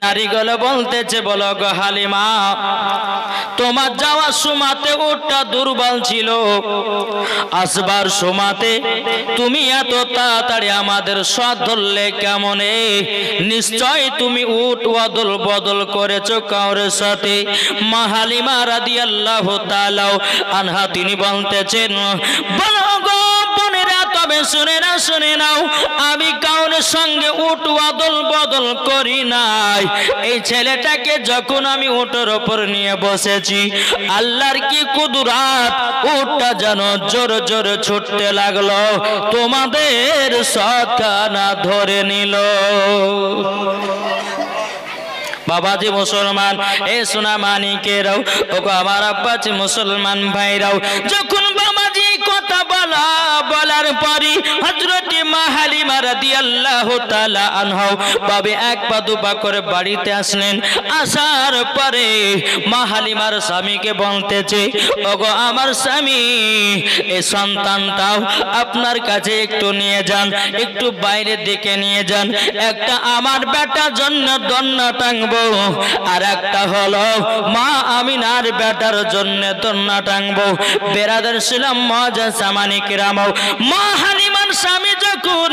নারীগুলো বলতেছে, বলো গো হালিমা, তোমার যাওয়ার সময়তে উটটা দুর্বল ছিল, আসবার সময়তে তুমি এত তাড়াতাড়ি আমাদের সাথ ধরলে কেমনে? নিশ্চয় তুমি উট অদল বদল করেছো কাউরের সাথে। মা হালিমা রাদিয়াল্লাহু তাআলা আনহা তিনি বলতেছেন, বলো গো বোনেরা, তবে শুনে নাও, আমি কাউরের সঙ্গে উট অদল বদল করি নাই। এই ছেলেটাকে যখন আমি উটের ওপর নিয়ে বসেছি, আল্লাহর কি কুদরাত, উটটা যেন জোরে জোরে ছুটতে লাগলো, তোমাদের সৎখানা ধরে নিল। বাবাজি মুসলমান, এ সোনা মানিকেরাও, ওগো আমার আব্বাজি মুসলমান ভাইরাও, যখন বাবাজি কথা বলার পরে হযরত মা হালিমা রাদিয়াল্লাহু তাআলা আনহা বাবে এক পা দুপা করে বাড়িতে আসলেন। আসার পরে মা হালিমার স্বামীকে বলতেছে, ওগো আমার স্বামী, এই সন্তানটাও আপনার কাছে একটু নিয়ে যান, একটু বাইরের দিকে নিয়ে যান। একটা আমার বেটার জন্য দন্না টাঙবো, আর একটা হলো মা আমিনার বেটার জন্য দন্না টাঙবো। বেরাদার ছিলাম মজা সামানি কিরামাও, মা হালিমার স্বামী যখন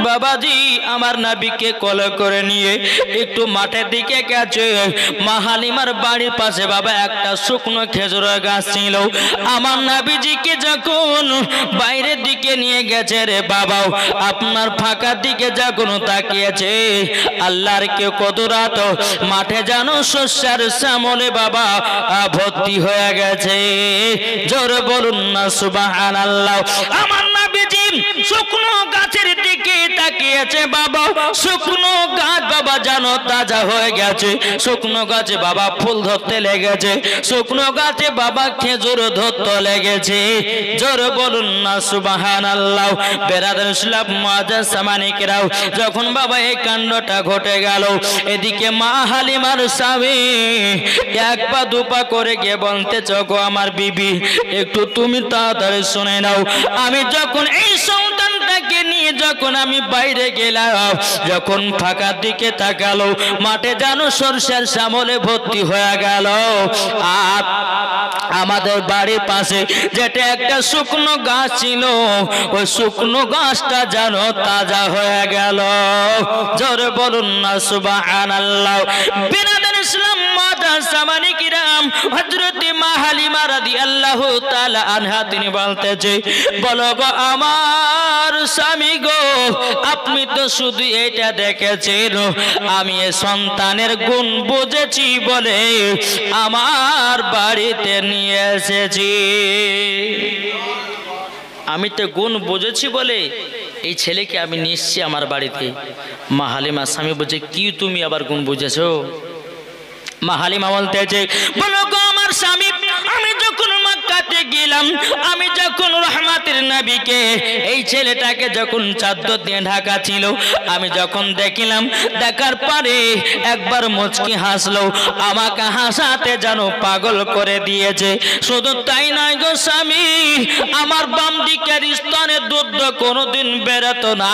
বাবাজি আমার নবীকে কোলে করে নিয়ে একটু মাঠের দিকে গেছে, মা হালিমার বাড়ির পাশে বাবা একটা শুকনো খেজুরের গাছ ছিল। আমার নবীজিকে যখন বাইরের দিকে নিয়ে গেছে রে বাবাও, আপনার ফাঁকা দিকে যখন তাকিয়েছে, আল্লাহর কে কুদরত, মাঠে যেন শস্যের শ্যামলে বাবা ভর্তি হয়ে গেছে। জোরে বলুন না সুবহানাল্লাহ। আমার নবীজি শুকনো গাছের দিকে তাকিয়েছে বাবা, শুকনো গাছ বাবা জানো তাজা হয়ে গেছে, শুকনো গাছে বাবা ফুল ধরতে লেগেছে, শুকনো গাছে বাবা খেজুর ধরতে লেগেছে। জোরে বলুন না সুবহানাল্লাহ। বেরাদার ইসলাম মুআজ্জাজ সামানিকরাও, যখন বাবা এই কাণ্ডটা ঘটে গেল, এদিকে মা হালিমার স্বামী এক পা দুপা করে গিয়ে বলতেছে, গো আমার বিবি, একটু তুমি তাড়াতাড়ি শুনে নাও, আমি যখন এই সন্তানটাকে নিয়ে যখন আমি বাইরে গেলাম, যখন ফাঁকার দিকে তাকালো, মাঠে যেন সরষের শ্যামলে ভর্তি হয়ে গেল। আর আমাদের বাড়ির পাশে যেটা একটা শুকনো গাছ ছিল, ওই শুকনো গাছটা যেন তাজা হয়ে গেল। জোরে বলুন না সুবহানাল্লাহ। বিরাদার ইসলাম মুআজ্জাজ সামানিকরাম, হযরত মা হালিমা রাদিয়াল্লাহু তাআলা আনহা তিনি বলতেছে, বলো গো আমার স্বামী গো, আপনি তো শুধু এটা দেখেছেন, আমি এই সন্তানের গুণ বুঝেছি বলে আমার বাড়িতে নিয়ে এসেছি। আমি তো গুণ বুঝেছি বলে এই ছেলেকে আমি নিয়ে এসেছি আমার বাড়িতে। মা হালিমা স্বামী বলছে, কি তুমি আবার গুণ বুঝেছো? মা হালিমা বলতেছে, বলো গো আমার স্বামী, আমি যখন মক্কাতে গেলাম, আমি যখন রহমাতের নবীকে, এই ছেলেটাকে যখন চাদর দিয়ে ঢাকা ছিল, আমি যখন দেখলাম, দেখার পরে একবার মুচকি হাসলো, আমাকে হাসাতে যেন পাগল করে দিয়েছে। শুধু তাই নয় গো স্বামী, আমার বাম দিকের স্তনে দুধ কোনোদিন বেরোতো না।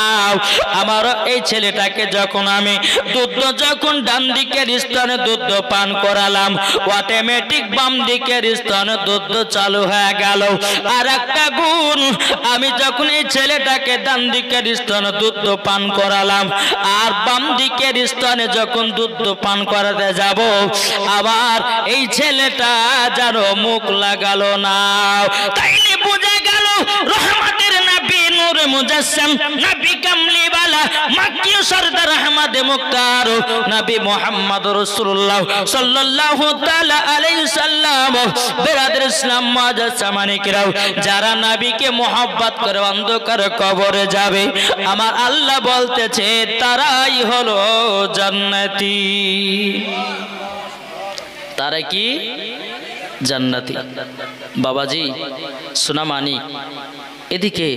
আমার এই ছেলেটাকে যখন আমি দুধ যখন ডান দিকের স্তনে দুধ পান করালাম, অটোমেটিক বাম দিকের স্তনে দুধ চালু হয়ে গেল। আর একটা গুণ, আমি যখন এই ছেলেটাকে ডান দিকের স্তনে দুধ পান করালাম, আর বাম দিকের স্তনে যখন দুধ পান করাতে যাব, আবার এই ছেলেটা যেন মুখ লাগালো না। তাইলে বোঝা গেল রহমতের নবী, নূরে মুজাসসাম, নবী কামলিওয়ালা, মক্কি সরদার আহমদ মুক্তার, নবী মুহাম্মদ রাসূলুল্লাহ সাল্লাল্লাহু তাআলা আলাইহি সাল্লাম। বেরাদার ইসলাম মুআজ্জাজ সামানিকরাও, যারা নবীকে মোহাব্বত করে অন্ধকার কবরে যাবে, আমার আল্লাহ বলতেছে তারাই হলো জান্নাতি। তারা কি? জান্নাতি। বাবাজি সোনা মানিক, এদিকে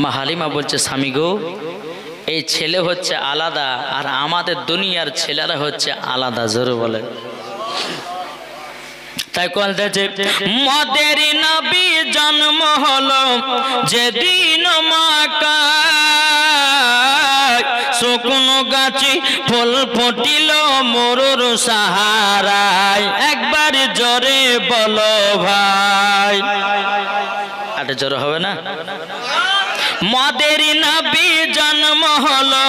মা হালিমা বলছে, স্বামী গো, এই ছেলে হচ্ছে আলাদা, আর আমাদের দুনিয়ার ছেলেরা হচ্ছে আলাদা। জোরে বলে। তাই বলতেছে, মদের নবী জন্ম হলো যেদিন মক্কায়, শুকনো গাছে ফুল ফুটিল মরুর সাহারায়, একবার জোরে বলো ভাই। আরে জোরে হবে না? মদের নবী জন্ম হলো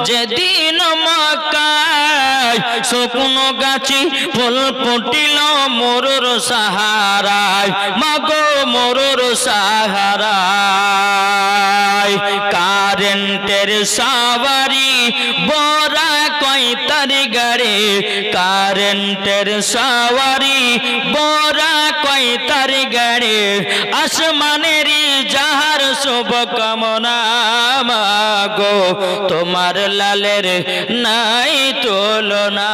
যেদিন মক্কায়, শুকনো গাছে ফুল ফুটিল মরুর সাহারায়, মাগো মরুর সাহারায়। কারেন্টের সাওয়ারি বড়া কয়তার গাড়ি, কারেন্টের সাওয়ারি বড়া কয়তার গাড়ি, আসমানেরই যাহার শুভ কামনা, মাগো তোমার লালের নাই তুলনা।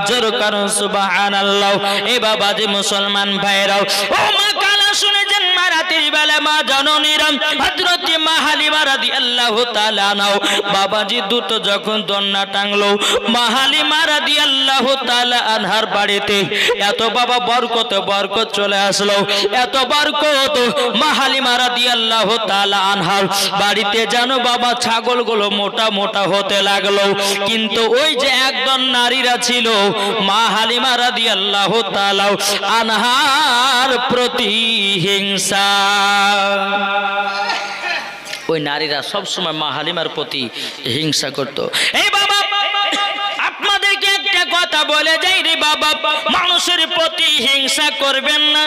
জোর করো সুবহানাল্লাহ। এ বাবাজি মুসলমান ভাইরাও, ও মা কালা শুনে যান, রাতের বেলা মা জননীরাম হযরত মা হালিমা রাদিয়াল্লাহু তাআলা আনহা বাবাজি দুটো যখন দন্না টাংলো, মা হালিমা রাদিয়াল্লাহু তাআলা আনহার বাড়িতে এত বাবা বরকত চলে আসলো, এত বরকত। মা হালিমা রাদিয়াল্লাহু তাআলা আনহার বাড়িতে জানো বাবা ছাগলগুলো মোটা মোটা হতে লাগলো, কিন্তু ওই যে একজন নারীরা ছিল মা হালিমা রাদিয়াল্লাহু তাআলা আনহার প্রতি হিংসা, ওই নারীরা সব সময় মা হালিমার প্রতি হিংসা করত। এই বাবা আপনাদেরকে একটা কথা বলে যাই রে বাবা, মানুষের প্রতি হিংসা করবেন না।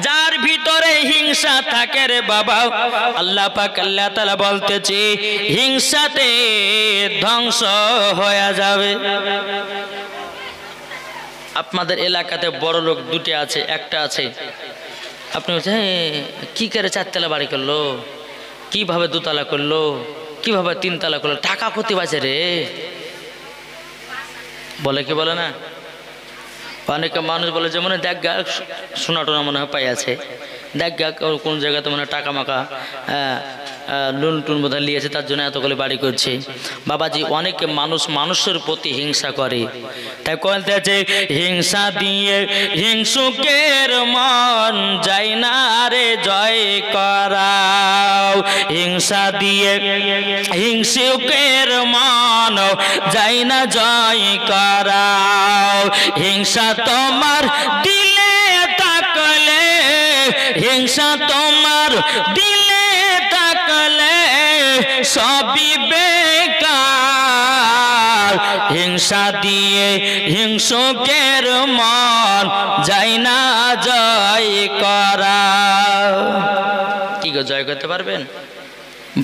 যার ভিতরে হিংসা থাকে রে বাবা, আল্লাহ পাক আল্লাহ তাআলা বলতেছে হিংসাতে ধ্বংস হয়ে যাবে। আপনাদের এলাকাতে বড় লোক দুটি আছে, একটা আছে আপনি বলছেন কি করে চারতলা বাড়ি করলো, কিভাবে দুতলা করলো, কিভাবে তিনতলা করলো, টাকা ক্ষতি বাঁচে রে, বলে কি বলে না? অনেকে মানুষ বলে যে মনে দেখ গা সোনা টোনা মনে হয় পাই আছে, দেখ গা কোন জায়গাতে মনে টাকা মাকা লুন টুন বোধ নিয়েছে, তার জন্য এতগুলো বাড়ি করছে। বাবাজি অনেকে মানুষের প্রতি হিংসা করে, তাই বলতেছে হিংসা দিয়ে হিংসুকের মন যায় না রে জয় করাও, হিংসা দিয়ে হিংসুকের মন যায় না জয় করাও। হিংসা তোমার দিলে থাকলে, হিংসা তোমার দিলে থাকলে সবই বেকার, হিংসা দিয়ে হিংসুকের মন যায় না জয় করা। কি গো জয় করতে পারবেন?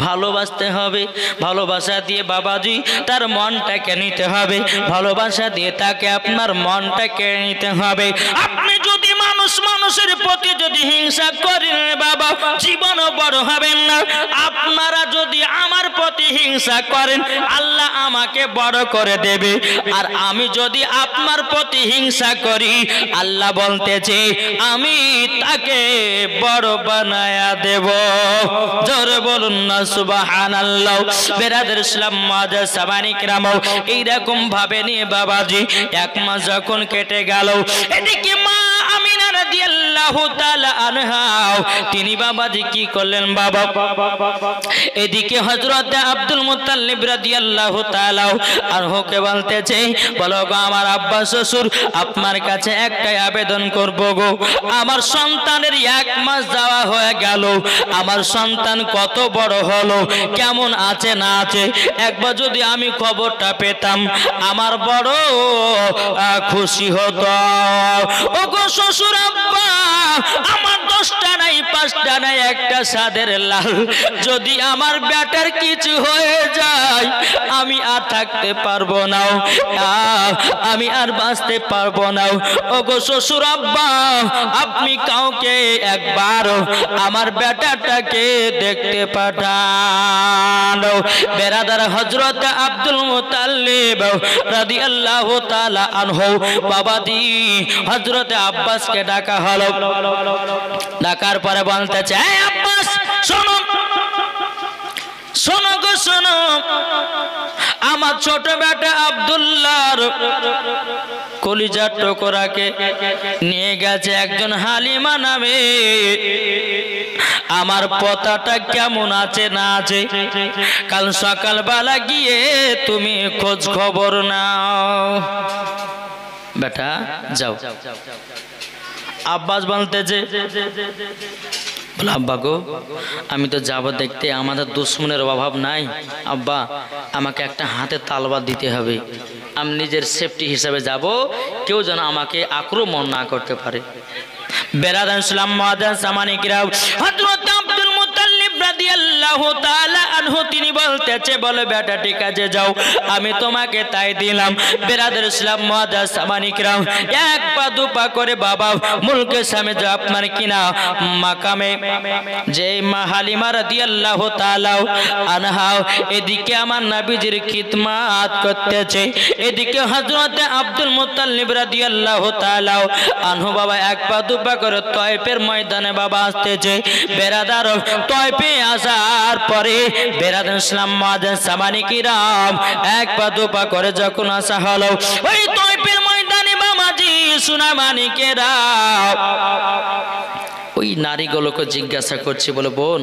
ভালোবাসতে হবে, ভালোবাসা দিয়ে বাবাজি তার মনটাকে নিতে হবে, ভালোবাসা দিয়ে তাকে আপনার মনটাকে নিতে হবে। আপনি যদি মানুষের প্রতি যদি হিংসা করেন বাবা, জীবনও বড় হবেন না। আপনারা যদি আমার প্রতি হিংসা করেন, আল্লাহ আমাকে বড় করে দেবে, আর আমি যদি আপনার প্রতি হিংসা করি, আল্লাহ বলতেছে আমি তাকে বড় বানায়া দেব। জোরে বলুন না সুবহানাল্লাহ। বেরাদার ইসলাম মাদ্রাসা সামানি کرام, এইরকম ভাবে নিয়ে বাবাজি এক মাস যখন কেটে গেল, এদিকে মা আমিনা রাদিয়াল্লাহু তাআলা আনহা তিনি বাবাজি কি করলেন বাবা, এদিকে হযরত আব্দুল মুত্তালিব রাদিয়াল্লাহু তাআলা আনহুকে বলতেছে বলো গো আমার আব্বা শ্বশুর, আপনার কাছে একটাই আবেদন করব গো, আমার সন্তানের এক মাস যাওয়া হয়ে গেল, আমার সন্তান কত বড় হলো, কেমন আছে না আছে, একবার যদি আমি খবরটা পেতাম আমার বড় খুশি হতো। ও গো শ্বশুর আব্বা, আমার 10টা নাই 5টা নাই একটা সাদের লাল, যদি আমার বেটার কিছু হয়ে যায় আমি আর থাকতে পারবো না, আমি আর বাঁচতে পারবো না। ও গো শ্বশুর আব্বা, আপনি কাউকে একবার আমার বেটাটাকে দেখতে পাঠান। বেরাদার হযরত আব্দুল মুত্তালিব রাদিয়াল্লাহু তাআলা আনহু বাবাজি হযরত আব্বাসকে ডাকা হলো, ডাকার পরে বলতেছে এই আব্বাস শোনো, শোনো গো শোনো, আমার ছোট বেটা আব্দুল্লাহর কলিজার টুকরাকে নিয়ে গেছে একজন হালিমা নামে। আমার পতাটা কেমন আছে না আছে, কাল সকালবেলা গিয়ে তুমি খোঁজ খবর নাও। বেটা যাও। আব্বাস বলতেছে, আব্বা গো আমি তো যাব দেখতে, আমাদের দুশ্মনের অভাব নাই। আব্বা আমাকে একটা হাতে তালবাদ দিতে হবে, আমি নিজের সেফটি হিসাবে যাব, কেউ যেন আমাকে আক্রমণ না করতে পারে। বেরাদান সালাম মুআজ্জাজ সামানিকরাও, হযরত আব্দুল মুত্তালিব রাদিয়াল্লাহু তাআলা আনহু তিনি বলতেছে, বলে বেটা ঠিক আছে যাও, আমি তোমাকে তাই দিলাম। বেরাদার ইসলাম মুআজ্জাজ সামানিকরাও, এক পা দু পা করে বাবা মুলকের সামনে যে আপনার কিনা মাকামে যে মা হালিমা রাদিয়াল্লাহু তাআলা আনহা এদিকে আমার নবীজির খিদমত করতেছে, এদিকে হযরত আব্দুল মুত্তালিব রাদিয়াল্লাহু তাআলা আনহু বাবা এক পা দু পা করে তয়েফের ময়দানে বাবা আসতেছে। বেরাদার তয়েফে আসার পরে বেরাদার ইসলাম মুআজ্জাজ সামানিকরাম এক পা দু পা করে যখন আসা হলো ওই তয়েফের ময়দানে বাবাজি সুনামানিকেরা ওই নারীগুলোকে জিজ্ঞাসা করছে, বলে বোন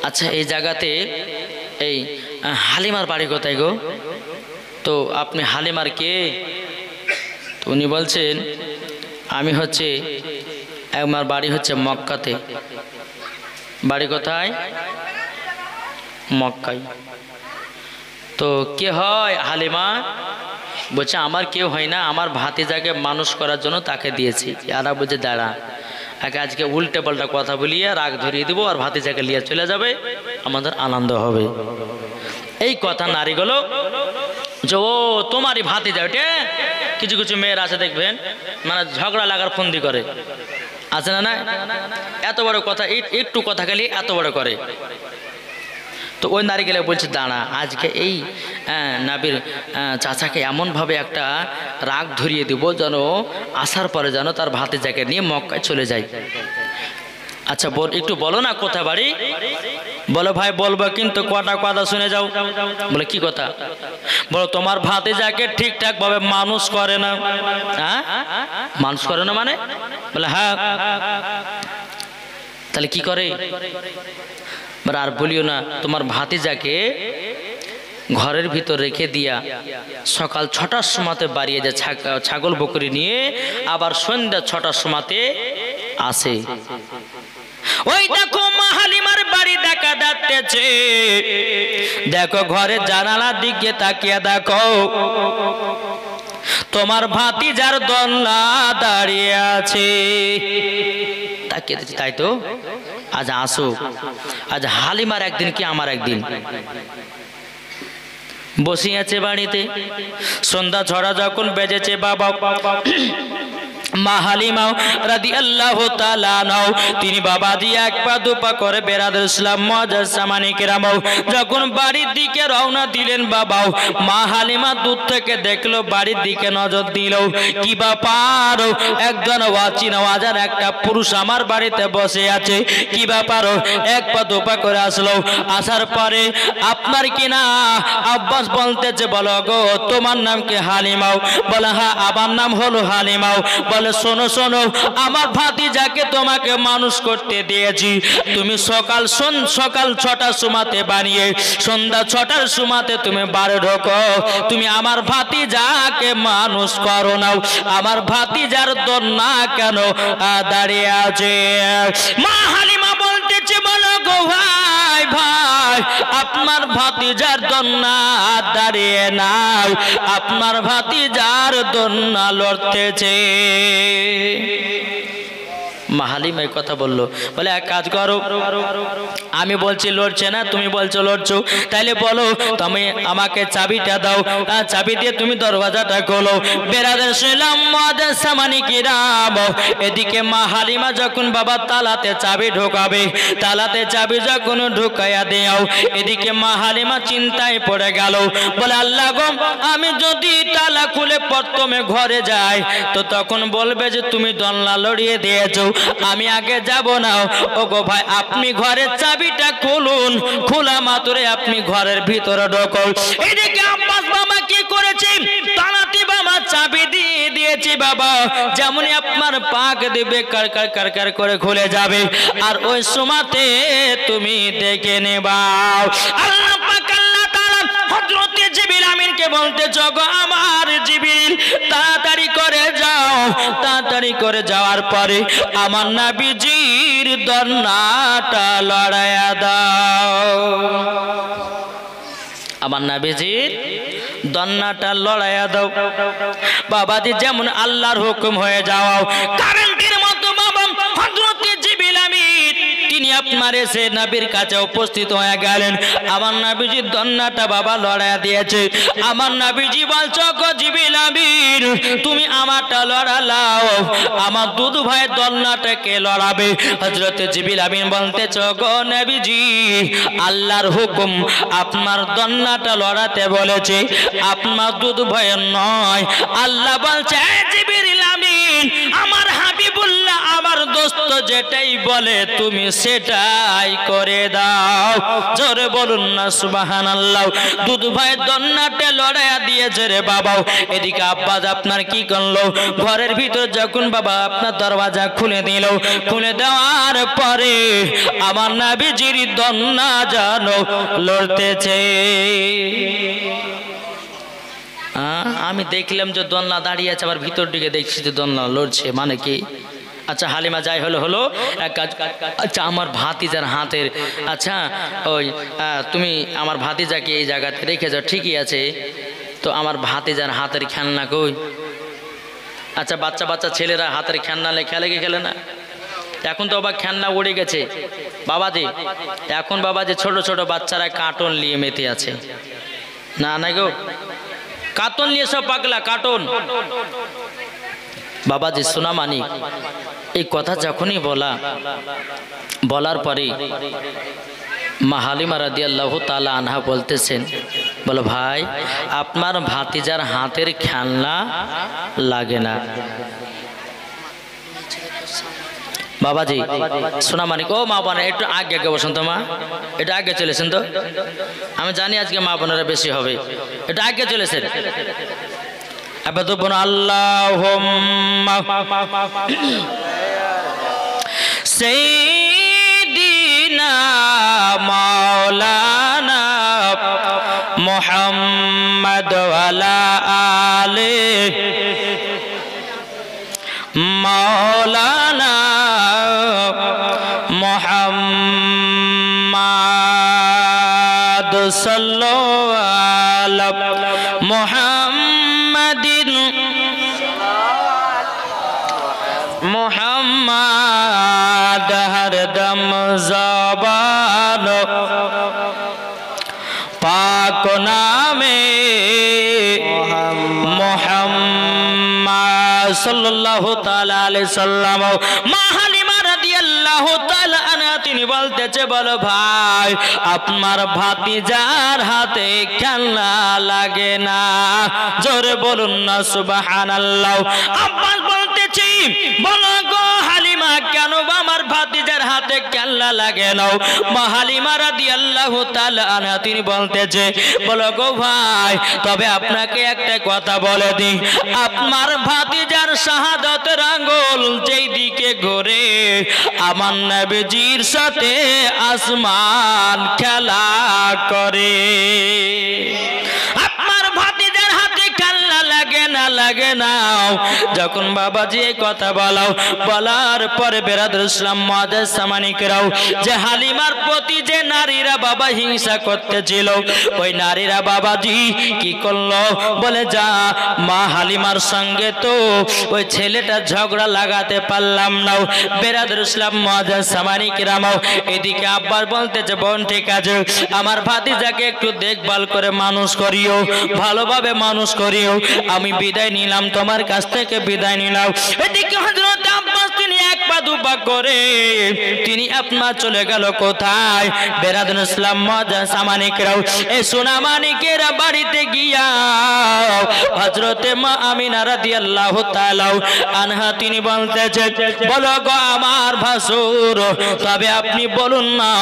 আচ্ছা এই জায়গাতে এই হালিমার বাড়ি কোথায় গো? তো আপনি হালিমার কে? তো উনি বলছেন আমি হচ্ছে আমার বাড়ি হচ্ছে মক্কাতে। বাড়ি কোথায়? মক্কায়। তো কে হয় হালিমা? বলছে আমার কেউ হয় না, আমার ভাতিজাকে মানুষ করার জন্য তাকে দিয়েছি। আর বলছে দাঁড়া, আজকে উল্টে পাল্টা কথা বলিয়ে রাগ ধরিয়ে দিব আর ভাতিজাকে নিয়ে চলে যাবে, আমাদের আনন্দ হবে। এই কথা নারীগুলো যে ও তোমারই ভাতিজা, ওটা কিছু কিছু মেয়ের আছে দেখবেন মানে ঝগড়া লাগার ফন্দি করে, আছে না? না এত বড় কথা, একটু কথা খালি এত বড় করে। তো ওই নারী গেলে বলছে দাঁড়া, আজকে এই নাবির চাচাকে এমনভাবে একটা রাগ ধরিয়ে দিব যেন আসার পরে যেন তার ভাতিজাকে নিয়ে মক্কায় চলে যায়। আচ্ছা বল, একটু বলো না কোথায় বাড়ি? বলো ভাই বলবো, কিন্তু কটা কথা শুনে যাও। বলে কি কথা? বলো তোমার ভাতিজাকে ঠিকঠাক ভাবে মানুষ করে না। হ্যাঁ মানুষ করে না মানে? বলে হ্যাঁ। তাহলে কি করে? আর বলিও না, তোমার ভাতিজাকে ঘরের ভিতর রেখে দিয়া সকাল 6টার সময়তে বাড়িয়ে যায় ছাগল বকরি নিয়ে, আবার সন্ধ্যা 6টার সময়তে আসে। ওই দেখো মা হালিমার বাড়ি দেখা যাচ্ছে, দেখো ঘরের জানালার দিকে তাকিয়ে দেখো তোমার ভাতিজার দোলনা দাঁড়িয়ে আছে। তাকিয়ে দেখছি, তাই তো আজ আসুক, আজ হালিমার একদিন কি আমার একদিন। বসে আছে বাড়িতে, সন্ধ্যা 6টা যখন বেজেছে বাবা মা হালিমা রাদিয়াল্লাহু তাআলা আনহা তিনি বাবাজি এক পা দু পা করে বেরাদার ইসলাম মুআজ্জাজ সামানিকরাম যখন বাড়ির দিকে রওনা দিলেন বাবা, মা হালিমা দূর থেকে দেখলো, বাড়ির দিকে নজর দিল, কি ব্যাপার একজন অচেনা অজানা একটা পুরুষ আমার বাড়িতে বসে আছে, কি ব্যাপার? এক পা দু পা করে আসলো। আসার পরে আপনার কিনা আব্বাস বলতেছে, বলো গো তোমার নাম কি? হালিমা। বলে হ্যাঁ আমার নাম হলো হালিমা। বলে শোনো শোনো, আমার ভাতিজাকে তোমাকে মানুষ করতে দিয়েছি, তুমি সকাল 6টার সময়তে বানিয়ে সন্ধ্যা 6টার সময়তে তুমি বাড়ি ঢোকো, তুমি আমার ভাতিজাকে মানুষ করো না, আমার ভাতিজার দোলনা কেন দাঁড়িয়ে আছে? মা হালিমা বলতেছে, বলো গো ভাই ভাই আপনার ভাতিজার দোলনা দাঁড়িয়ে নাই, আপনার ভাতিজার দোলনা লড়তেছে। মা হালিমা এই কথা বললো। বলে এক কাজ করো, আমি বলছি লড়ছে না, তুমি বলছো লড়ছো, তাইলে বলো তুমি আমাকে চাবিটা দাও, চাবি দিয়ে তুমি দরওয়াজাটা খোলো। বেরাদার ইসলাম মুআজ্জাজ সামানিকরাম এদিকে মা হালিমা যখন বাবা তালাতে চাবি ঢোকাবে, তালাতে চাবি যখন ঢুকাইয়া দেও, এদিকে মা হালিমা চিন্তায় পড়ে গেল। বলে আল্লাহ গো, আমি যদি তালা খুলে প্রথমে ঘরে যাই তো তখন বলবে যে তুমি দোলনা লড়িয়ে দিয়েছো, আমি আগে যাব না। ওগো ভাই আপনি ঘরের চাবিটা খুলুন, খোলা মাত্রে আপনি ঘরের ভিতরে ঢোকুন। এদিকে আব্বাস বাবা কি করেছে, তানাতি বাবা চাবি দিয়ে দিয়েছি বাবা, যেমনই আপনার পাক দিবে কার কার কার কার করে খুলে যাবে, আর ওই সময়তে তুমি দেখে নেবা। আল্লাহ পাক আল্লাহ তাআলা হযরত জিবরিল আমিনকে বলতে জগ আমার জিবরিল তাড়াতাড়ি করে যাও, তাড়াতাড়ি করে যাওয়ার পরে আমার নবীজির দরনাটা লড়াইয়া দাও, আমার নবীজির দরনাটা লড়াইয়া দাও। বাবাজি যেমন আল্লাহর হুকুম হয়ে যাও, কারেন্টের মতো বাবা হযরত জিবরিল আমিন তিনি আপনার এসে নবীর কাছে উপস্থিত হয়ে গেলেন। আমার নবীজির দরনাটা বাবা লড়াইয়া দিয়েছে। আমার নবীজি বলছো গো জিবরিল আমিন তুমি আমারটা লড়ালাও, আমার দুধ ভাই দরনাটাকে লড়াবে। হযরত জিবরিল আমিন বলতেছ গো নবীজি আল্লাহর হুকুম আপনার দরনাটা লড়াতে বলেছে, আপনার দুধ ভয় নয়। আল্লাহ বলছে জিবরিল আমিন আমার হাবিবুল্লাহ আমার দোস্ত যেটাই বলে তুমি সেটাই করে দাও। জোরে বলুন না সুবহানাল্লাহ। দুধ ভাই দরনাটা লড়াইয়া দিয়েছে রে বাবা। এদিকে আব্বাস আপনার কি করলো, ঘরের ভিতর যখন বাবা আপনার দরওয়াজা খুলে দিল, খুলে দেওয়ার পরে আমার নবীজির দরনা জানো লড়তেছে। আমি দেখলাম যে দোলনা দাঁড়িয়ে আছে, আবার ভিতর দিকে দেখছি যে দোলনা লড়ছে, মানে কি? আচ্ছা হালিমা যাই হলো হলো এক কাজ, আচ্ছা আমার ভাতিজার হাতের, আচ্ছা ওই তুমি আমার ভাতিজাকে এই জায়গাতে রেখে যাও, ঠিকই আছে, তো আমার ভাতিজার হাতের খেলনা কই? আচ্ছা বাচ্চা বাচ্চা ছেলেরা হাতের খেলনা খেলে কি খেলে না? এখন তো আবার খেলনা উড়ে গেছে বাবাজি, এখন বাবাজি ছোট ছোট বাচ্চারা কার্টুন নিয়ে মেতে আছে। না না গো, কার্টুন নিয়ে সব পাগলা কার্টুন। বাবাজি সোনা মানিক এই কথা যখনই বলার পরে মা হালিমা রাদিয়াল্লাহু তাআলা আনহা বলতেছেন, বলো ভাই আপনার ভাতিজার হাতের খেলনা লাগে না। বাবাজি সোনা মানিক ও মা বোন একটু আগে আগে বসুন তো, মা এটা আগে চলেছেন তো, আমি জানি আজকে মা বোনেরা বেশি হবে, এটা আগে চলেছেন। আল্লাহুম্মা সাইয়্যিদিনা মাওলানা মুহাম্মদ ওয়া আলা আলিহি মাওলানা মুহাম্মদ সাল্লাল্লাহু আলা মুহাম্মাদিন মুহাম্মদ হরদম জবান পাক নামে মুহাম্মদ সাল্লাল্লাহু তাআলা আলাইহি সাল্লাম। মা হালিমা রাদিয়াল্লাহু তাআলা আনহা তিনি বলতেছে, বলো ভাই আপনার ভাতিজার হাতে খেলনা লাগে না। জোরে বলুন না সুবহানাল্লাহ। আব্বাস বলতেছি, বলো গো হালিমা কেন আমার ভাতিজার হাতে খেলনা লাগে না? মা হালিমা রাদিয়াল্লাহু তাআলা আনহা তিনি বলতেছে, বলো গো ভাই তবে আপনাকে একটা কথা বলে দিই, আপনার ভাতিজার শাহাদাতের আঙ্গুল যেই দিকে ঘোরে আমার নবীজির সাথে আসমান খেলা করে। আপনার ভাতিজার হাতে খেলনা লাগে না। যখন বাবাজি এই কথা বলার পরে বেরাদুল ইসলাম মুআজ্জাজ সামানিকরাও যে হালিমার প্রতি যে নারীরা বাবা হিংসা করতেছিল, ওই নারীরা বাবাজি কি করলো, বলে যা মা হালিমার সঙ্গে তো ওই ছেলেটা ঝগড়া লাগাতে পারলাম না। বেরাদুল ইসলাম মুআজ্জাজ সামানিকরাও এদিকে আব্বার বলতেছে, বোন ঠিক আছে আমার ভাতিজাকে একটু দেখভাল করে মানুষ করিও, ভালোভাবে মানুষ করিও, আমি বিদায় নিলাম তোমার কাছ থেকে বিদায় নিলাম। এদিকে হযরত আব্বাস তিনি এক পা দুপা করে তিনি আপনার চলে গেল কোথায়? বেরাদুল ইসলাম মুআজ্জাজ সামানিকরাও এই সোনা মানিকেরা বাড়িতে গিয়া হযরতে মা আমিনা রাদিয়াল্লাহু তাআলা আনহা তিনি বলতেছেন, বলো গো আমার ভাসুর, তবে আপনি বলুন না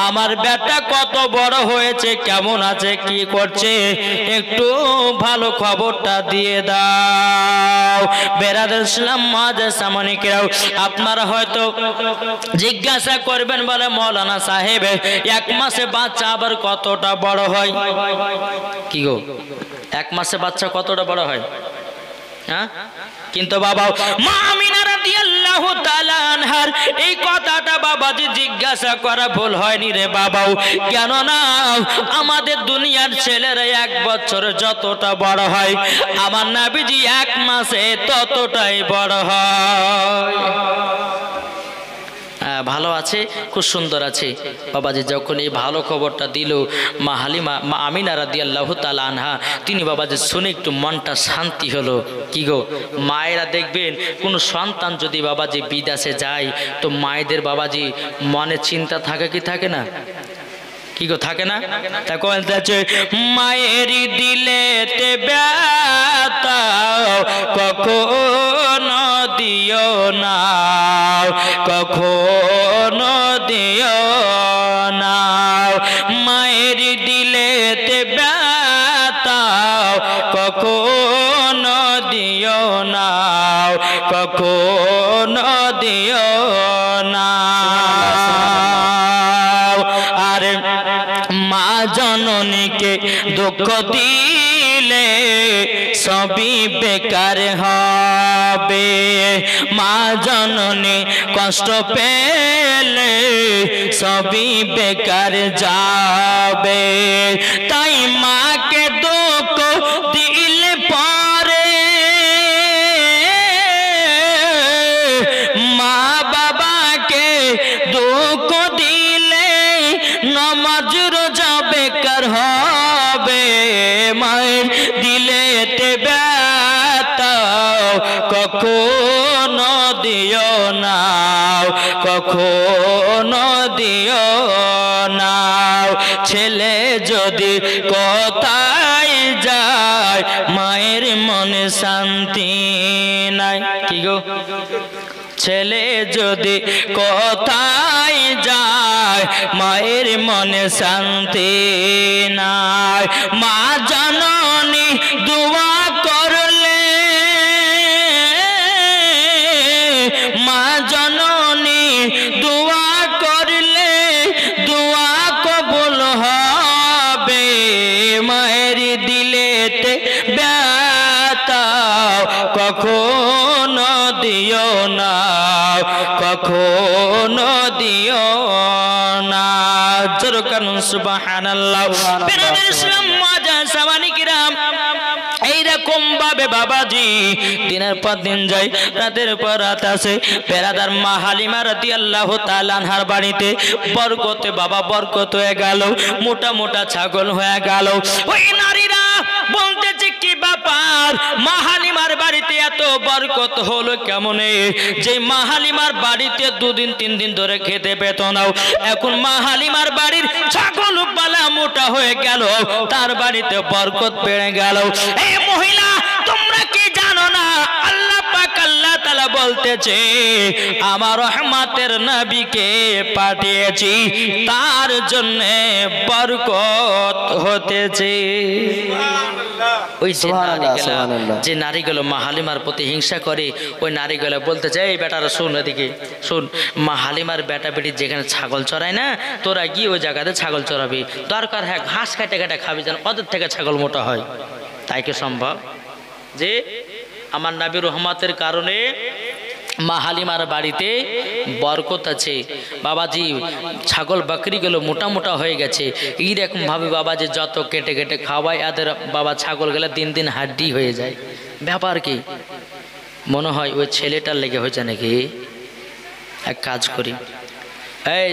আমার বেটা কত বড় হয়েছে, কেমন আছে, কি করছে, একটু ভালো খবরটা দিয়ে দাও। বেরাদার ইসলাম মাঝে সামনিকেরাও, আপনারা হয়তো জিজ্ঞাসা করবেন, বলে মৌলানা সাহেব 1 মাসে বাচ্চা আবার কতটা বড় হয়? কি গো 1 মাসে বাচ্চা কতটা বড় হয়? হ্যাঁ, কিন্তু বাবা মা আমিনা রাদিয়াল্লাহু তাআলা আনহার এই কথাটা বাবাজি জিজ্ঞাসা করা ভুল হয়নি রে বাবাও। কেন না আমাদের দুনিয়ার ছেলেরা 1 বছর যতটা বড় হয়, আমার নবীজি 1 মাসে ততটাই বড় হয়। ভালো আছে, খুব সুন্দর আছে। বাবাজি যখন এই ভালো খবরটা দিল মা হালিমা, মা আমিনা রাদিয়াল্লাহু তাআলা আনহা, তিনি বাবাজি শুনে একটু মনটা শান্তি হলো। কি গো, মায়েরা দেখবেন কোনো সন্তান যদি বাবাজি বিদেশে যায় তো মায়েদের বাবাজি মনে চিন্তা থাকে কি থাকে না? কি গো থাকে না? তা বলতেছে মায়েরই দিলেতে ব্যথা কখনো দিও না, কখনো দিও না, মায়েরই দিলেতে ব্যথা কখনো দিও না, কখনো দিও না। আরে মা জননীকে দুঃখ দিলে সবই বেকার হবে, মা জননী কষ্ট পেলে সবই বেকার যাবে। তাই মাকে দুঃখ দিলে পরে মা বাবাকে দুঃখ দিলে নামাজ রোজা বেকার হবে। মায়ের দিলেতে ব্যথা কখনো দিও না, কখনো দিও না। ছেলে যদি কোথায় যায় মায়ের মনে শান্তি নাই। কি গো, ছেলে যদি কোথায় যায় মায়ের মনে শান্তি নাই। মা জননী দোয়া করলে, মা জননী দোয়া করলে দোয়া কবুল হবে। মায়ের দিলেতে ব্যথা কখনো দিও না, কখনো দিও না। জোরে কানুন সুবহানাল্লাহ। বিরাদার ইসলাম মাঝে সামানিকিরাম, এইরকম ভাবে বাবাজি দিনের পর দিন যায়, রাতের পর রাত আসে। বেরাদার মা হালিমা রাদিয়াল্লাহু তাআলা আনহার বাড়িতে বরকতে বাবা বরকত হয়ে গেল, মোটা মোটা ছাগল হয়ে গেল। ওই নারীরা বলতেছে কি ব্যাপার, মা হালিমার বাড়িতে এত বরকত হলো কেমনে? যে মা হালিমার বাড়িতে 2 দিন 3 দিন ধরে খেতে পেত না, এখন মা হালিমার বাড়ির ছাগল পালা মোটা হয়ে গেল, তার বাড়িতে বরকত বেড়ে গেল। এই মহিলা তোমরা কি জানো না আল্লাহ পাক আল্লাহ তাআলা বলতেছে আমার রহমতের নবীকে পাঠিয়েছি, তার জন্য বরকত হতেছে। ওই যে নারীগুলো মা হালিমার প্রতি হিংসা করে, ওই নারীগুলো বলতেছে এই বেটারা শুন, এদিকে শুন, মা হালিমার বেটা বেটি যেখানে ছাগল চড়ায় না, তোরা গিয়ে ওই জায়গাতে ছাগল চড়াবি, দরকার হ্যাঁ ঘাস কাটে কাটে খাবি, যেন ওদের থেকে ছাগল মোটা হয়। তাই কি সম্ভব যে আমার নবী রহমতের কারণে মা হালিমার বাড়িতে বরকত আছে? বাবাজি ছাগল বাকরিগুলো মোটা মোটা হয়ে গেছে, এইরকম ভাবে বাবাজি যত কেটে কেটে খাওয়ায় এদের বাবা ছাগল গেলে দিন দিন হাড্ডি হয়ে যায়। ব্যাপার কি মনে হয় ওই ছেলেটার লেগে হয়েছে নাকি? এক কাজ করি, এই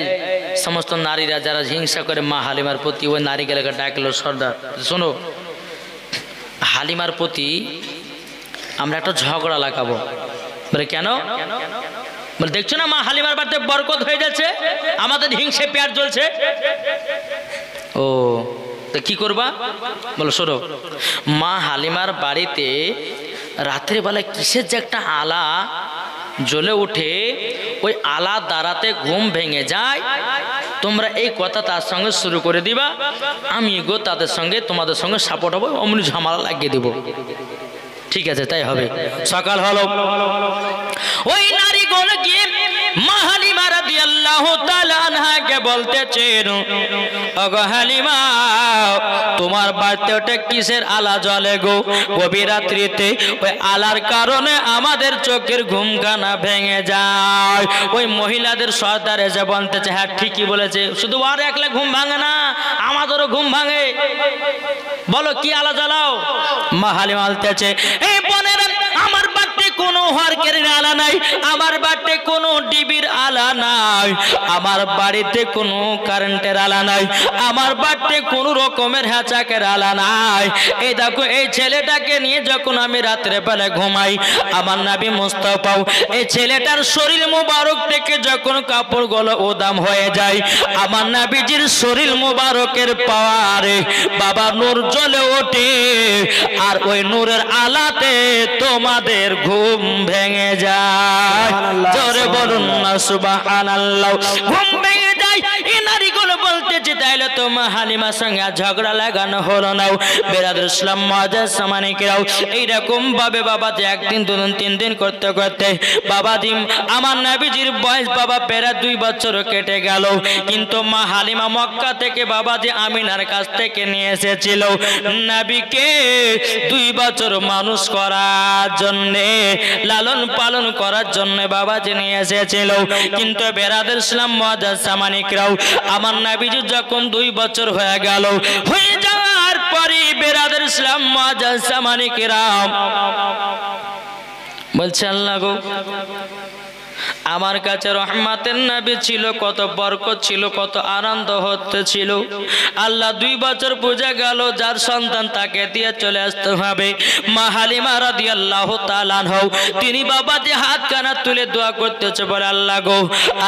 সমস্ত নারীরা যারা হিংসা করে মা হালিমার প্রতি, ওই নারীগুলোকে ডাকলো, সর্দার শোনো, হালিমার প্রতি আমরা একটা ঝগড়া লাগাবো। বলে কেন? বলে দেখছো না মা হালিমার বাড়িতে বরকত হয়ে যাচ্ছে, আমাদের হিংসে পেট জ্বলছে। ও তো কি করবা বলো শোনো, মা হালিমার বাড়িতে রাতের বেলায় কিসের যে একটা আলা জ্বলে ওঠে, ওই আলা দ্বারাতে ঘুম ভেঙে যায়। তোমরা এই কথা তার সঙ্গে শুরু করে দিবা, আমি গো তাদের সঙ্গে তোমাদের সঙ্গে সাপোর্ট হবো, অমনি ঝামেলা লাগিয়ে দিব। ঠিক আছে, তাই হবে। সকাল হলো, ওই নারীগুলো গিয়ে মা হালিমা রাদিয়াল্লাহু তাআলা আনহাকে বলতেছেন, ওগো হালিমা, তোমার বাড়িতে ওটা কিসের আলা জ্বলে গো? গভীর রাত্রিতে ওই আলার কারণে আমাদের চোখের ঘুমখানা ভেঙে যায়। ওই মহিলাদের সর্দার এসে বলতেছে, হ্যাঁ ঠিকই বলেছে, শুধু আর একলা ঘুম ভাঙে না, আমাদেরও ঘুম ভাঙে। বলো কি আলা জ্বালাও? মা হালিমা বলতেছে, এই বোনেরা, আমার বাড়িতে কোনো হরকের আলা নাই, আমার বাড়িতে কোনো ডিবির আলা নাই, আমার বাড়িতে কোনো কারেন্টের আলা নাই, আমার বাড়িতে কোনো রকমের হ্যাচাকের আলা নাই। এই দেখো, এই ছেলেটাকে নিয়ে যখন আমি রাত্রে বেলা ঘুমাই, আমার নবী মুস্তাফা এই ছেলেটার শরীর মোবারক থেকে যখন কাপড়গুলো উদাম হয়ে যায়, আমার নবীজির শরীর মোবারকের পাওয়ারে বাবা নূর জ্বলে ওঠে, আর ওই নূরের আলাতে তোমাদের ঘুম ভেঙে যায়। জোরে বলুন না সুবহানাল্লাহ। ঘুম ভেঙে যায়। এই নারীগুলো বলতেছে, তাইলে তো মা হালিমার সঙ্গে ঝগড়া লাগানো হলো না। বেরাদুল ইসলাম মুআজ্জাজ সামানিকেরাও এইরকম ভাবে বাবাজি একদিন দুদিন তিন দিন করতে করতে বাবাজি আমার নবীজির বয়স বাবা প্রায় 2 বছর কেটে গেল। কিন্তু মা হালিমা মক্কা থেকে বাবাজি আমিনার কাছ থেকে নিয়ে এসেছিল নবীকে 2 বছর মানুষ করার জন্য, লালন পালন করার জন্য বাবাজি নিয়ে এসেছিল। কিন্তু বেরাদুল ইসলাম মুআজ্জাজ সামানিকেরাও আমার নবীজি যখন 2 বছর হয়ে গেল, হয়ে যাওয়ার পরে বেরাদুল ইসলাম মুআজ্জাজ সামানিকেরাও বলছে, আল্লাহ গো, আমার কাছে রহমাতের নবী ছিল, কত বরকত ছিল, কত আনন্দ হচ্ছিল। আল্লাহ 2 বছর পূজা গেল, যার সন্তান তাকে দিয়ে চলে আসতে হবে। মা হালিমা রাদিয়াল্লাহু তাআলা আনহা তিনি বাবাজি হাত কানা তুলে দোয়া করতেছে, বলে আল্লাহ গো,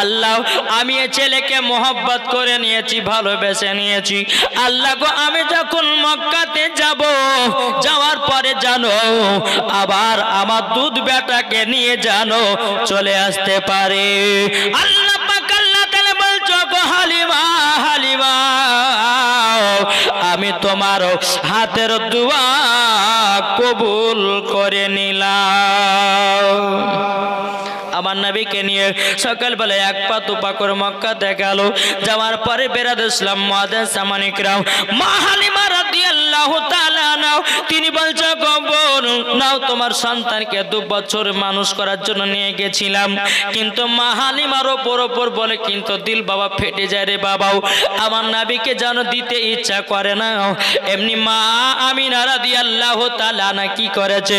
আল্লাহ, আমি এই ছেলেকে মোহব্বত করে নিয়েছি, ভালোবেসে নিয়েছি। আল্লাহ গো, আমি যখন মক্কাতে যাব, যাওয়ার পরে জানো আবার আমার দুধ বেটাকে নিয়ে জানো চলে আসতে পারে। আল্লাহ পাক আল্লাহ তাআলা বলছো, গো হালিমা, হালিমা, আমি তোমার হাতের দোয়া কবুল করে নিলাম। আমার নবীকে নিয়ে সকালবেলা এক পা দুপা করে মক্কাতে গেল। যাওয়ার পরে বেরাদুল ইসলাম মুআজ্জাজ সামানিকেরাও মা হালিমা রাদিয়াল্লাহু তাআলা নাও তিনি বলছে, গো বোন, নাও তোমার সন্তানকে 2 বছর মানুষ করার জন্য নিয়ে গেছিলাম, কিন্তু মা হালিমার ওপর বলে কিন্তু দিল বাবা ফেটে যায় রে বাবাও, আমার নবীকে যেন দিতে ইচ্ছা করে না। এমনি মা আমিনা রাদিয়াল্লাহু তাআলা না কি করেছে,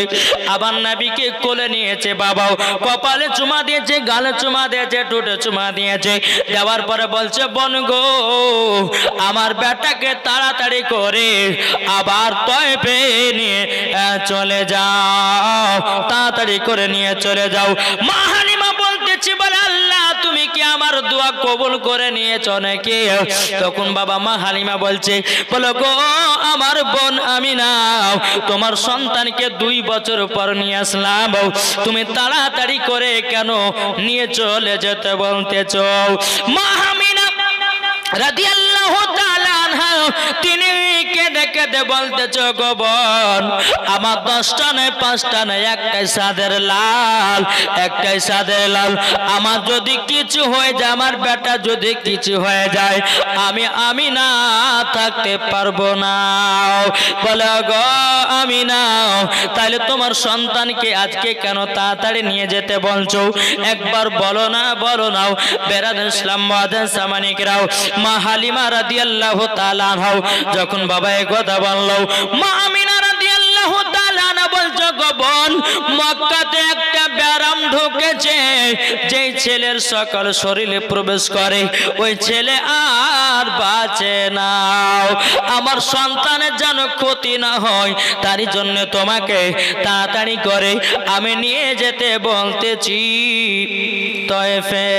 আমার নবীকে কোলে নিয়েছে বাবাও, কপালে চুমা দিয়েছে, গালে চুমা দিয়েছে, ঠোঁটে চুমা দিয়েছে। দেওয়ার পরে বলছে, বোন গো, আমার বেটাকে তাড়াতাড়ি করে আবার তয়েফে নিয়ে চলে যাও, তাড়াতাড়ি করে নিয়ে চলে যাও। মা হালিমা বলতেছি, বলে আল্লাহ, তুমি কি আমার দোয়া কবুল করে নিয়েছো নাকি? তখন বাবা মা হালিমা বলছে, বলো গো আমার বোন আমিনা, তোমার সন্তানকে 2 বছর পর নিয়ে আসলাম, তুমি তাড়াতাড়ি করে কেন নিয়ে চলে যেতে বলতেছ? মা আমিনা রাদিয়াল্লাহু তাআলা আনহা তিনি কেঁদে কেঁদে বলতেছ, গো বোন, আমার 10টা নয় 5টা নয়, একটাই সাদের লাল, একটাই সাদের লাল। আমার যদি কিছু হয়ে যায়, আমার বেটা যদি কিছু হয়ে যায়, আমি না থাকতে পারবো না। বলে, গো আমিনা, তাহলে তোমার সন্তানকে আজকে কেন তাড়াতাড়ি নিয়ে যেতে বলছো? একবার বলো না, বলো না। বেরাদুল ইসলাম মুআজ্জাজ সামানিকেরাও মা হালিমা রাদিয়াল্লাহু তাআলা আনহা যখন বাবা এই কথা বললো, মা আমিনা রাদিয়াল্লাহু তাআলা আনহা বলছো, গো বোন, মক্কাতে একটা ব্যারাম ঢুকেছে, বলছে যেই ছেলের সকল শরীরে প্রবেশ করে ওই ছেলে আর বাঁচে না। আমার সন্তানের যেন ক্ষতি না হয় তারই জন্য তোমাকে তাড়াতাড়ি করে আমি নিয়ে যেতে বলতেছি তয়েফে।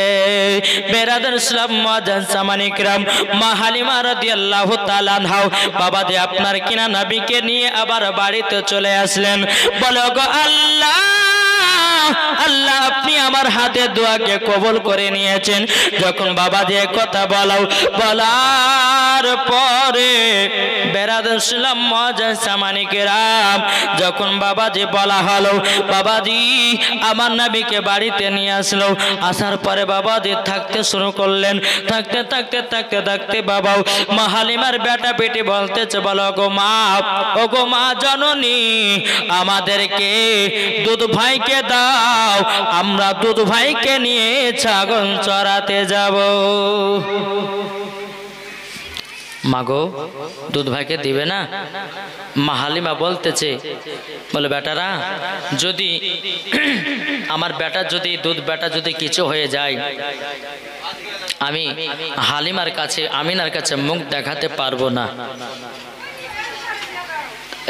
বেরাদার ইসলাম মুআজ্জাজ সামানি কিরাম, মা হালিমা রাদিয়াল্লাহু তাআলা আনহা বাবাজি আপনার কিনা নবীকে নিয়ে আবার বাড়িতে চলে আসলেন। বলো গো আল্লাহ, আল্লাহ আপনি আমার হাতে দোয়াকে কবুল করে নিয়েছেন। যখন বাবাজি কথা বলার পরে বেরাদার ইসলাম মুআজ্জাজ সামানি কিরাম যখন বাবাজি বলা হলো, বাবাজি আমার নবীকে বাড়িতে নিয়ে আসলো। আসার পরে বাবাজি থাকতে শুরু করলেন। থাকতে থাকতে থাকতে থাকতে বাবাও মা হালিমার বেটা বেটি বলতেছে, বলো গো মা, ও গো মা জননী, আমাদেরকে দুধ ভাইকে দাও, আমরা দুধ ভাইকে নিয়ে ছাগল চড়াতে যাব। মাগো দুধ ভাইকে দিবে না? মা হালিমা বলতেছে, বলে বেটারা যদি আমার বেটা যদি দুধ বেটা যদি কিছু হয়ে যায় আমি হালিমার কাছে আমিনার কাছে মুখ দেখাতে পারবো না।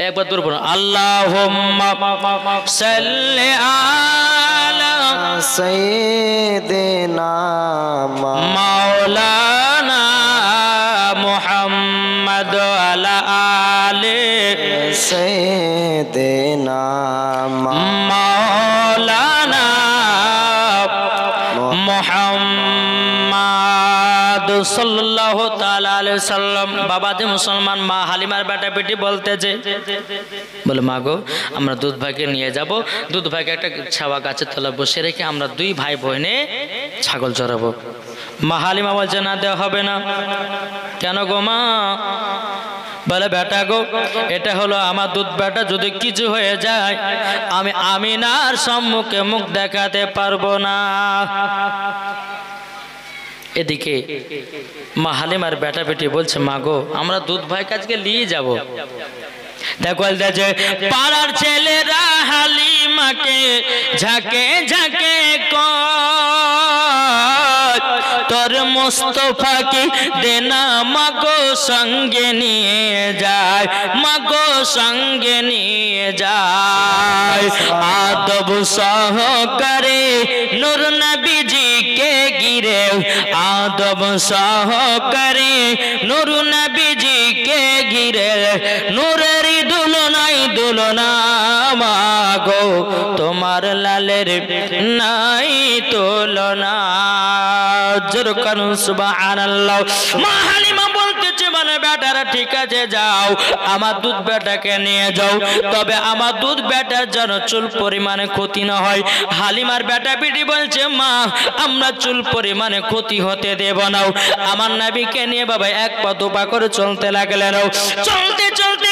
একবার দূর বলুন, আল্লাহুম্মা সাল্লি আলা সাইয়্যিদিনা মাওলানা মুহাম্মদ আলা আলি সাইয়্যিদিনা মাওলানা মুহাম্মদ সাল্লাল্লাহু তাআলা আলাইহি সাল্লাম। বাবাজি মুসলমান মা হালিমার বেটা বেটি বলতেছে, বলে মা গো আমরা দুধ ভাইকে নিয়ে যাব, দুধ ভাইকে একটা ছাওয়া গাছের তলায় বসে রেখে আমরা দুই ভাই বোনে ছাগল চড়াবো। মা হালিমা বলছে না, দেওয়া হবে না। কেন গো মা? বলে বেটা গো এটা হলো আমার দুধ বেটা, যদি কিছু হয়ে যায় আমি আমিনার সম্মুখে মুখ দেখাতে পারবো না। এদিকে মা হালিমার বেটা বেটি বলছে, মা গো আমরা দুধ ভাই কাজকে নিয়ে যাব। দেখো যে পাড়ার ছেলেরা হালিমাকে ঝাঁকে ঝাঁকে তোর মুস্তফাকে দেনা মাগো সঙ্গে নিয়ে যায়, মাগো সঙ্গে নিয়ে যায়। আদব সহকারে নূর নবীজিকে ঘিরে, আদব সহকারে নূর নবীজিকে ঘিরে, নূরেরই দুলনাই দুলনা মাগো তোমার লালের নাই তুলনা। জোর করুন সুবহানাল্লাহ। মা হালিমা বলতেছে, মানে বেটারা ঠিক আছে যাও, আমার দুধ বেটাকে নিয়ে যাও, তবে আমার দুধ বেটার যেন চুল পরিমাণে ক্ষতি না হয়। হালিমার বেটা বেটি বলছে, মা আমরা চুল পরিমাণে ক্ষতি হতে দেব না। আমার নবীকে নিয়ে বাবা এক পা দু পা করে চলতে লাগলেন। চলতে চলতে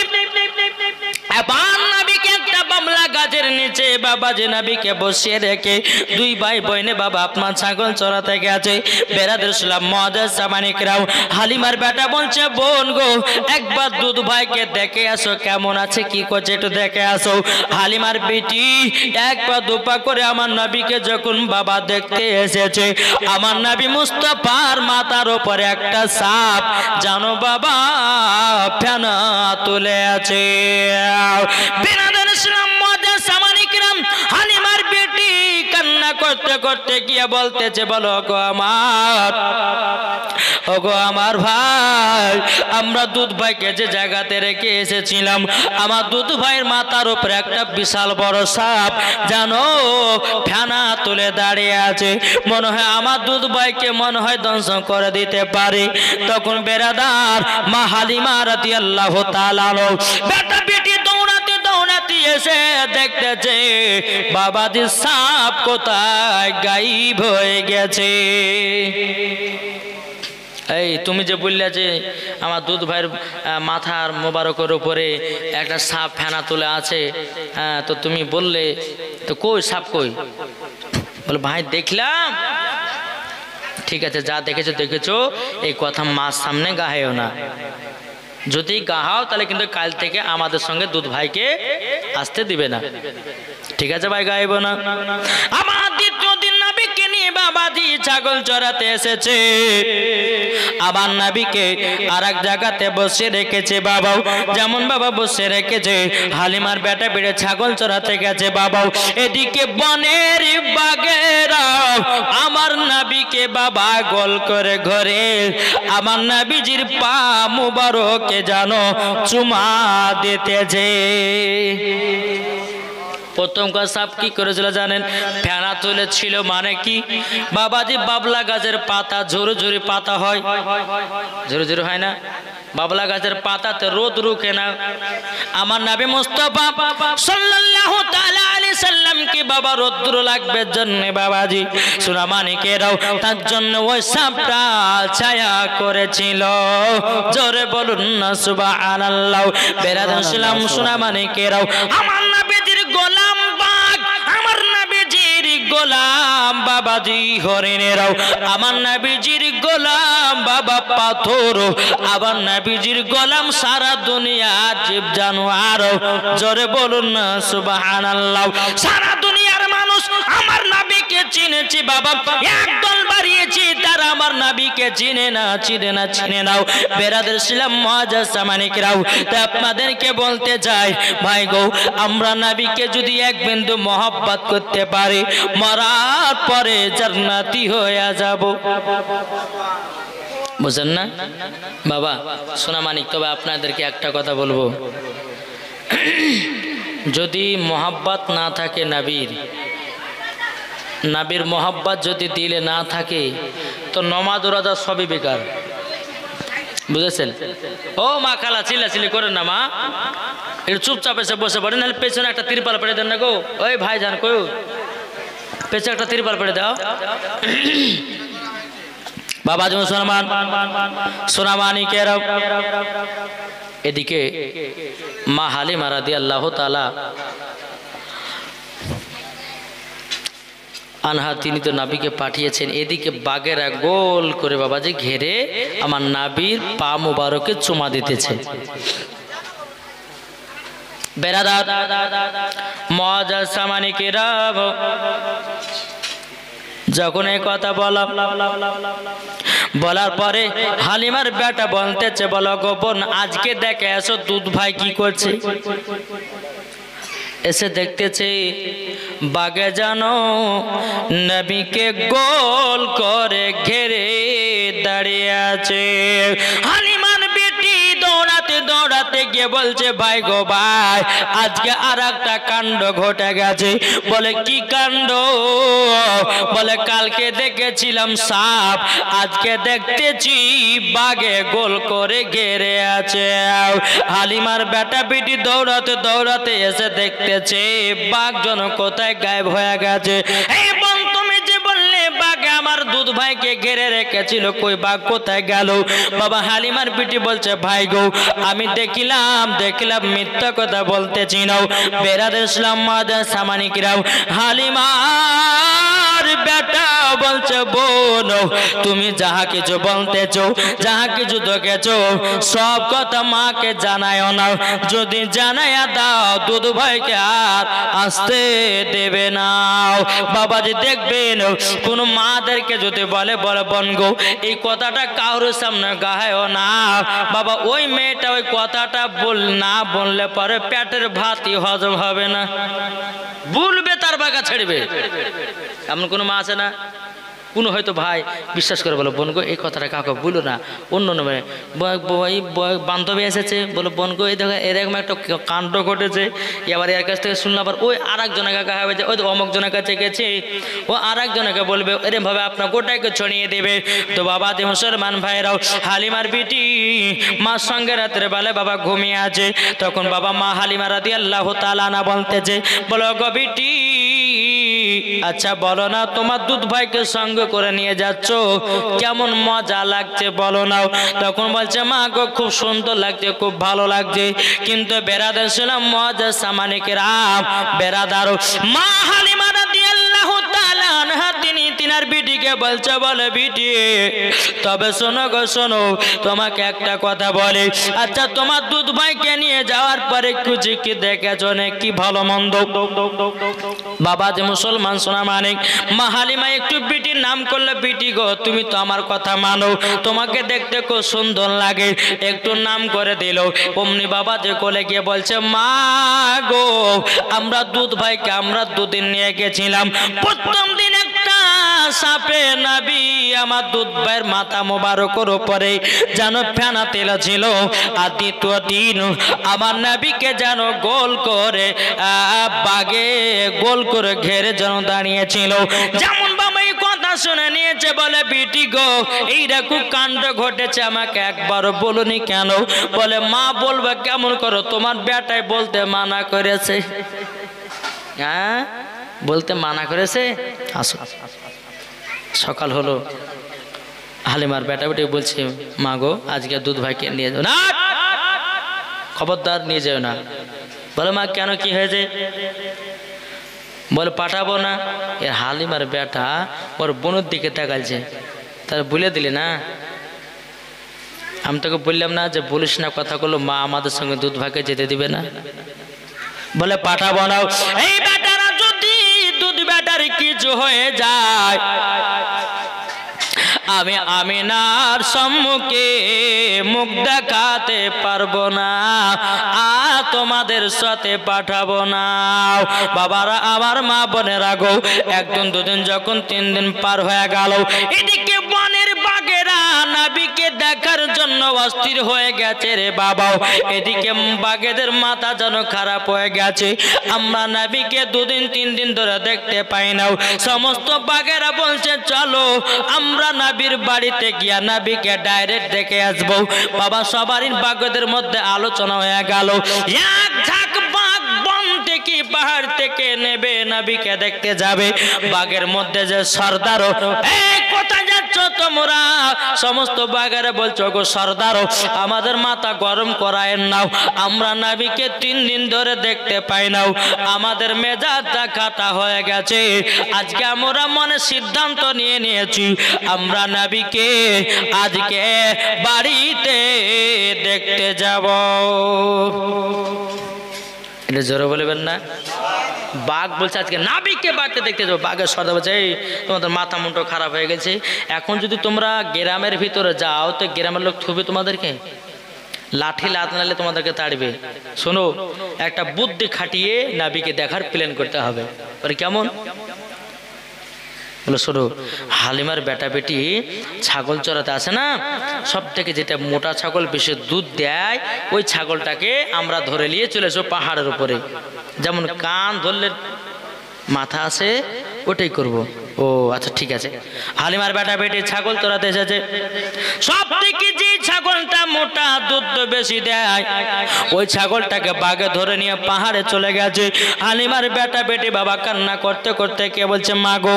এবার নবীকে একটা বামলা গাছের নিচে বাবাজি নবীকে বসিয়ে রেখে দুই ভাই বোনে বাবা আপনার ছাগল চড়াতে গেছে। বেরাদার ইসলাম মুআজ্জাজ সামানি কিরাম, হালিমার বেটা বলছে, বোন গো একবার দুধ ভাইকে দেখে আসো, কেমন আছে কি করছে একটু দেখে আসো। হালিমার বেটি এক পা দু পা করে আমার নবীকে যখন বাবা দেখতে এসেছে, আমার নবী মুস্তাফার মাথার উপরে একটা সাপ জানো বাবা ফেনা তুলে আছে। বেরাদার ইসলাম মুআজ্জাজ সামানি কিরাম, হালিমার বেটি কান্না করতে করতে গিয়ে বলতেছে, বলো গো আমার, ও গো আমার ভাই, আমরা দুধ ভাইকে যে জায়গাতে রেখে এসেছিলাম আমার দুধ ভাইয়ের মাথার উপরে একটা বিশাল বড় সাপ জানো ফেনা তুলে দাঁড়িয়ে আছে, মনে হয় আমার দুধ ভাইকে মনে হয় ধ্বংস করে দিতে পারে। তখন বেরাদার মা হালিমা রাদিয়াল্লাহু তাআলা বেটা বেটি দৌড়াতে দৌড়াতে এসে দেখতেছে বাবাজি সাপ কোথায় গায়েব হয়ে গেছে। এই তুমি যে বললে যে আমার দুধ ভাইয়ের মাথার মোবারকের উপরে একটা সাপ ফেনা তুলে আছে, হ্যাঁ তো তুমি বললে তো কই সাপ কই? বলে ভাই দেখলাম। ঠিক আছে যা দেখেছো দেখেছো, এই কথা মার সামনে গাহেও না। যদি গাহাও তাহলে কিন্তু কাল থেকে আমাদের সঙ্গে দুধ ভাইকে আসতে দিবে না। ঠিক আছে ভাই, গাইব না। আমার দ্বিতীয় দিন ছাগল চড়াতে এসেছে, আবার নবীকে আর এক জায়গাতে বসে রেখেছে বাবাও, যেমন বাবা বসে রেখেছে হালিমার বেটা বেড়ে ছাগল চড়াতে গেছে বাবাও। এদিকে বনের বাগেরা আমার নবীকে বাবা গোল করে ঘরে আমার নবীজির পা মুবারকে জানো চুমা দিতেছে। প্রথম কাজ সাপ কি করেছিল জানেন? ফেনা তুলেছিল, মানে কি বাবাজি বাবলা গাছের পাতা ঝুরু ঝুরি পাতা হয়, ঝুরু ঝুরু হয় না, বাবলা গাছের পাতাতে রোদ রুখে না। আমার নবী মুস্তাফা সাল্লাল্লাহু তাআলা আলাইহি সাল্লাম কি বাবা রোদ্র লাগবে জন্য বাবাজি সোনামানিকেরাও তার জন্য ওই সাপটা ছায়া করেছিল। জোরে বলুন না সুবহানাল্লাহ। বেরাদার সালাম সোনামানিকেরাও আমার নবীজির গোলাম বাগ, আমার নবীজির গোলাম বাবাজি হরিণেরাও, আমার নবীজির গোলাম বাবা পাথর, আবার নবীজির গোলাম সারা দুনিয়ার জীব জানোয়ার। জোরে বলুন না সুবহানাল্লাহ। সারা দুনিয়ার মানুষ আমার নবীকে চিনেছে বাবা, একদল বাড়িয়েছি তারা আমার নবীকে চিনে না, চিনে না, চিনে নাও। বেরাদের ছিলাম মুআজ্জাজ সামানিকরাও, তাই আপনাদেরকে বলতে চাই ভাই গো, আমরা নবীকে যদি এক বিন্দু মহব্বত করতে পারি মরার পরে জান্নাতি হয়ে যাব। বুঝেন না বাবা সোনামানিক? তবে আপনাদেরকে একটা কথা বলবো, যদি মহব্বত না থাকে নবীর, নবীর মহব্বত যদি দিলে না থাকে তো নমাজ রোজা সবই বেকার। বুঝেছেন? ও মা খালা চিল্লাচিল্লি করেন না মা, একটু চুপচাপ এসে বসে পড়েন, নাহলে পেছনে একটা তিরপাল পেড়ে দেন না গো। ওই ভাই জান কই পেছনে একটা তিরপাল পেড়ে দাও। বাবাজি মুসলমান সোনামানিকেরাও, এদিকে মা হালিমা রাদিয়াল্লাহু তাআলা আনহা তিনি তো নাবিকে পাঠিয়েছেন, এদিকে বাগেরা গোল করে বাবাজি ঘেরে আমার নাবির পা মুবারকে চুমা দিতেছে। বেরাদার মুআজ্জাজ সামানিকেরাও, যখন এই কথা বলার পরে হালিমার বেটা বলতেছে, বলো গো বোন আজকে দেখে এসো দুধ ভাই কি করছে। এসে দেখতেছে বাগে জানো নবীকে গোল করে ঘেরে দাঁড়িয়ে আছে। হালিমার বেটি দৌড়াতে দৌড়াতে গিয়ে বলছে, ভাই গো ভাই আজকে আর একটা কাণ্ড ঘটে গেছে। বলে কি কাণ্ড? বলে কালকে দেখেছিলাম সাপ, আজকে দেখতেছি বাগে গোল করে ঘেরে আছে। হালিমার বেটা বেটি দৌড়াতে দৌড়াতে এসে দেখতেছে বাঘ যেন কোথায় গায়েব হয়ে গেছে। এই বোন তুমি যে বললে বাঘে আমার দুধ ভাইকে ঘিরে রেখেছিল, কই বাঘ কোথায় গেল? বাবা হালিমার বেটি বলছে, ভাই গো আমি দেখলাম মিথ্যা কথা বলতেছি না। বেরাদের ইসলাম মুআজ্জাজ সামানিকরাও, হালিমার বেটা বলছে, বোন তুমি যাহা কিছু বলতেছো, যাহা কিছু দেখেছো সব কথা মাকে জানায়ও না, যদি জানাইয়া দাও দুধ ভাইকে আর আসতে দেবে না। বাবাজি দেখবেন কোন মাদেরকে যদি বলে বোন গো এই কথাটা কারোর সামনে গায়ও না, বাবা ওই মেয়েটা ওই কথাটা না বললে পরে পেটের ভাতই হজম হবে না, বলবে তার বাগা ছেড়বে। এমন কোনো মা আছে না? কোনো হয়তো ভাই বিশ্বাস করে বলো, বোন গো এই কথাটা কাউকে বলো না, অন্য বান্ধবী এসেছে বলো, বোন গো এই দেখো এরকম একটা কাণ্ড ঘটেছে। এবার এর কাছ থেকে শুনলাম, আবার ওই আর একজনের কাছে হবে যে ওই অমুক জনের কাছে গেছে, ও আর একজনকে বলবে, এরকম ভাবে আপনার গোটাকে ছড়িয়ে দেবে। তো বাবা যে মুসলমান ভাইরাও, হালিমার বিটি মার সঙ্গে রাত্রে বেলা বাবা ঘুমিয়ে আছে, তখন বাবা মা হালিমা রাদিয়াল্লাহু তাআলা আনহা বলতেছে, বলো গো বিটি আচ্ছা বলো না তোমার দুধ ভাইকে সঙ্গে করে নিয়ে যাচ্ছ কেমন মজা লাগছে বলো না। তখন বলছে, মা গো খুব সুন্দর লাগছে, খুব ভালো লাগছে, কিন্তু বেরাদার ছিলাম মুআজ্জাজ সামানিকরাম, বেরাদার মা হালিমা রাদিয়াল্লাহু তাআলা আনহা তিনি আমিনার বিটিকে বলছে, বলে বিটি তবে শোনো গো শোনো, তোমাকে একটা কথা বলে, আচ্ছা তোমার দুধ ভাইকে নিয়ে যাওয়ার পরে কুচি কি দেখেছো কি ভালো মন্দ? বাবা যে মুসলমান সোনা মানিক, মা হালিমা একটু বিটির নাম করলে, বিটি গো তুমি তো আমার কথা মানো, তোমাকে দেখতে খুব সুন্দর লাগে, একটু নাম করে দিল। অমনি বাবা যে কোলে গিয়ে বলছে, মা গো আমরা দুধ ভাইকে আমরা দুদিন নিয়ে গেছিলাম, প্রথম দিন একটা সাপে নাবি আমার দুধ ভাইয়ের মাথা মোবারকের উপরে যেন ফেনা তেল ছিল, আর দ্বিতীয় দিন আমার নাবিকে যেন গোল করে বাগে গোল করে ঘেরে যেন দাঁড়িয়েছিল। যেমন বাবা এই কথা শুনে নিয়েছে, বলে বিটি গো এইরকম কাণ্ড ঘটেছে, আমাকে একবার বলুনি কেন? বলে মা বলবে কেমন করো, তোমার বেটাই বলতে মানা করেছে। হ্যাঁ বলতে মানা করেছে। আসো সকাল হলো, হালিমার বেটা বেটি বলছে, মা গো আজকে দুধ ভাইকে নিয়ে যাও না, খবরদার নিয়ে যাও না। বলে মা কেন কি হয়েছে? বলে পাঠাবো না। এর হালিমার বেটা ওর বোনের দিকে তাকালছে, তাহলে বলে দিলি না? আমি তোকে বললাম না যে বলিস না কথাগুলো, মা আমাদের সঙ্গে দুধ ভাইকে যেতে দিবে না। বলে পাঠাবো না। এই বেটারা যদি দুধ বেটার কিছু হয়ে যায়, আমি আমিনার সম্মুখে মুখ দেখাতে পারবো না, আর তোমাদের সাথে পাঠাবো না। বাবারা আমার মা বোনেরা গো, একদিন দুদিন যখন 3 দিন পার হয়ে গেল, এদিকে বনের বাঘেরা নাবিকে দেখার জন্য অস্থির হয়ে গেছে রে বাবা। এদিকে বাঘেদের মাথা যেন খারাপ হয়ে গেছে, আমরা নাবিকে 2 দিন 3 দিন ধরে দেখতে পাই না। সমস্ত বাঘেরা বলছে চলো আমরা নাবির বাড়িতে গিয়া নাবিকে ডাইরেক্ট দেখে আসবো। বাবা সবারই বাঘেদের মধ্যে আলোচনা হয়ে গেল, এক ঝাঁক বাঘ বন থেকে পাহাড় থেকে নেবে নাবিকে দেখতে যাবে। বাঘের মধ্যে যে সর্দারও, এই কোথায় যাচ্ছ তোমরা? সমস্ত বাঘেরা বলছো গো সর্দারও আমাদের মাথা গরম করায় নাও, আমরা নাবিকে 3 দিন ধরে দেখতে পাই নাও, আমাদের মেজাজটা খাটা হয়ে গেছে। আজকে আমরা মনে সিদ্ধান্ত নিয়ে নিয়েছি, আমরা নাবিকে আজকে বাড়িতে দেখতে যাব। এটা জোরে বলবেন না? বাঘ বলছে আজকে নাবিককে বাড়িতে দেখতে যাবো। বাঘের সর্দার বলছে এই তোমাদের মাথা মুন্ড খারাপ হয়ে গেছে, এখন যদি তোমরা গ্রামের ভিতরে যাও তো গ্রামের লোক থুবে তোমাদেরকে, লাঠি লাত নালে তোমাদেরকে তাড়বে। শোনো একটা বুদ্ধি খাটিয়ে নাবিকে দেখার প্ল্যান করতে হবে। বলে কেমন? বলে শোনো, হালিমার বেটা বেটি ছাগল চড়াতে আসে না, সব থেকে যেটা মোটা ছাগল বেশি দুধ দেয়, ওই ছাগলটাকে আমরা ধরে নিয়ে চলে এসো পাহাড়ের উপরে, যেমন কান ধরলে মাথা আছে ওটাই করব। ও আচ্ছা ঠিক আছে। হালিমার বেটা বেটি ছাগল চড়াতে এসেছে, সব থেকে যে ছাগলটা মোটা দুধ বেশি দেয় ওই ছাগলটাকে বাঘে ধরে নিয়ে পাহাড়ে চলে গেছে। হালিমার বেটা বেটি বাবা কান্না করতে করতে কে বলছে, মা গো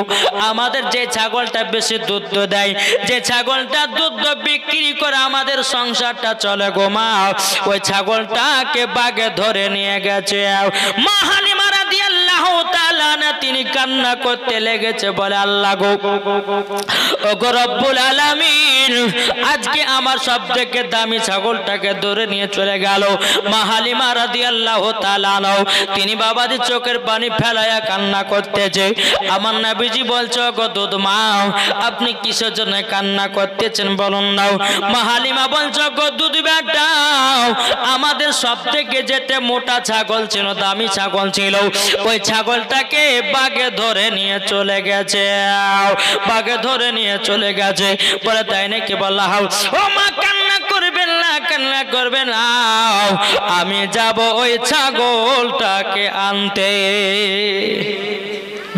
আমাদের যে ছাগলটা বেশি দুধ দেয়, যে ছাগলটা দুধ বিক্রি করে আমাদের সংসারটা চলে গো মা, ওই ছাগলটাকে বাঘে ধরে নিয়ে গেছে। মা হালিমা রাদিয়াল্লাহু তাআলা না তিনি কান্না করতে লেগেছে, বলে আল্লাহ গো ও গো রব্বুল আলামিন, আজকে আমার সবথেকে দামি ছাগলটাকে ধরে নিয়ে চলে গেল। মা হালিমা রাদিয়াল্লাহু তাআলা তিনি বাবাজি চোখের পানি ফেলায়া কান্না করতেছে। আমার নবীজি বলছে গো দুধ মা আপনি কিসের জন্য কান্না করতেছেন বলুন না। মা হালিমা বলছে গো দুধ বেটা আমাদের সবথেকে যেটা মোটা ছাগল ছিল, দামি ছাগল ছিল, ওই ছাগলটাকে বাঘে ধরে নিয়ে চলে গেছে, বাঘে ধরে নিয়ে চলে গেছে। বলে তাই নাকি? বললাম ও মা কান্না করবেন না, কান্না করবেন না, আমি যাব ওই ছাগলটাকে আনতে।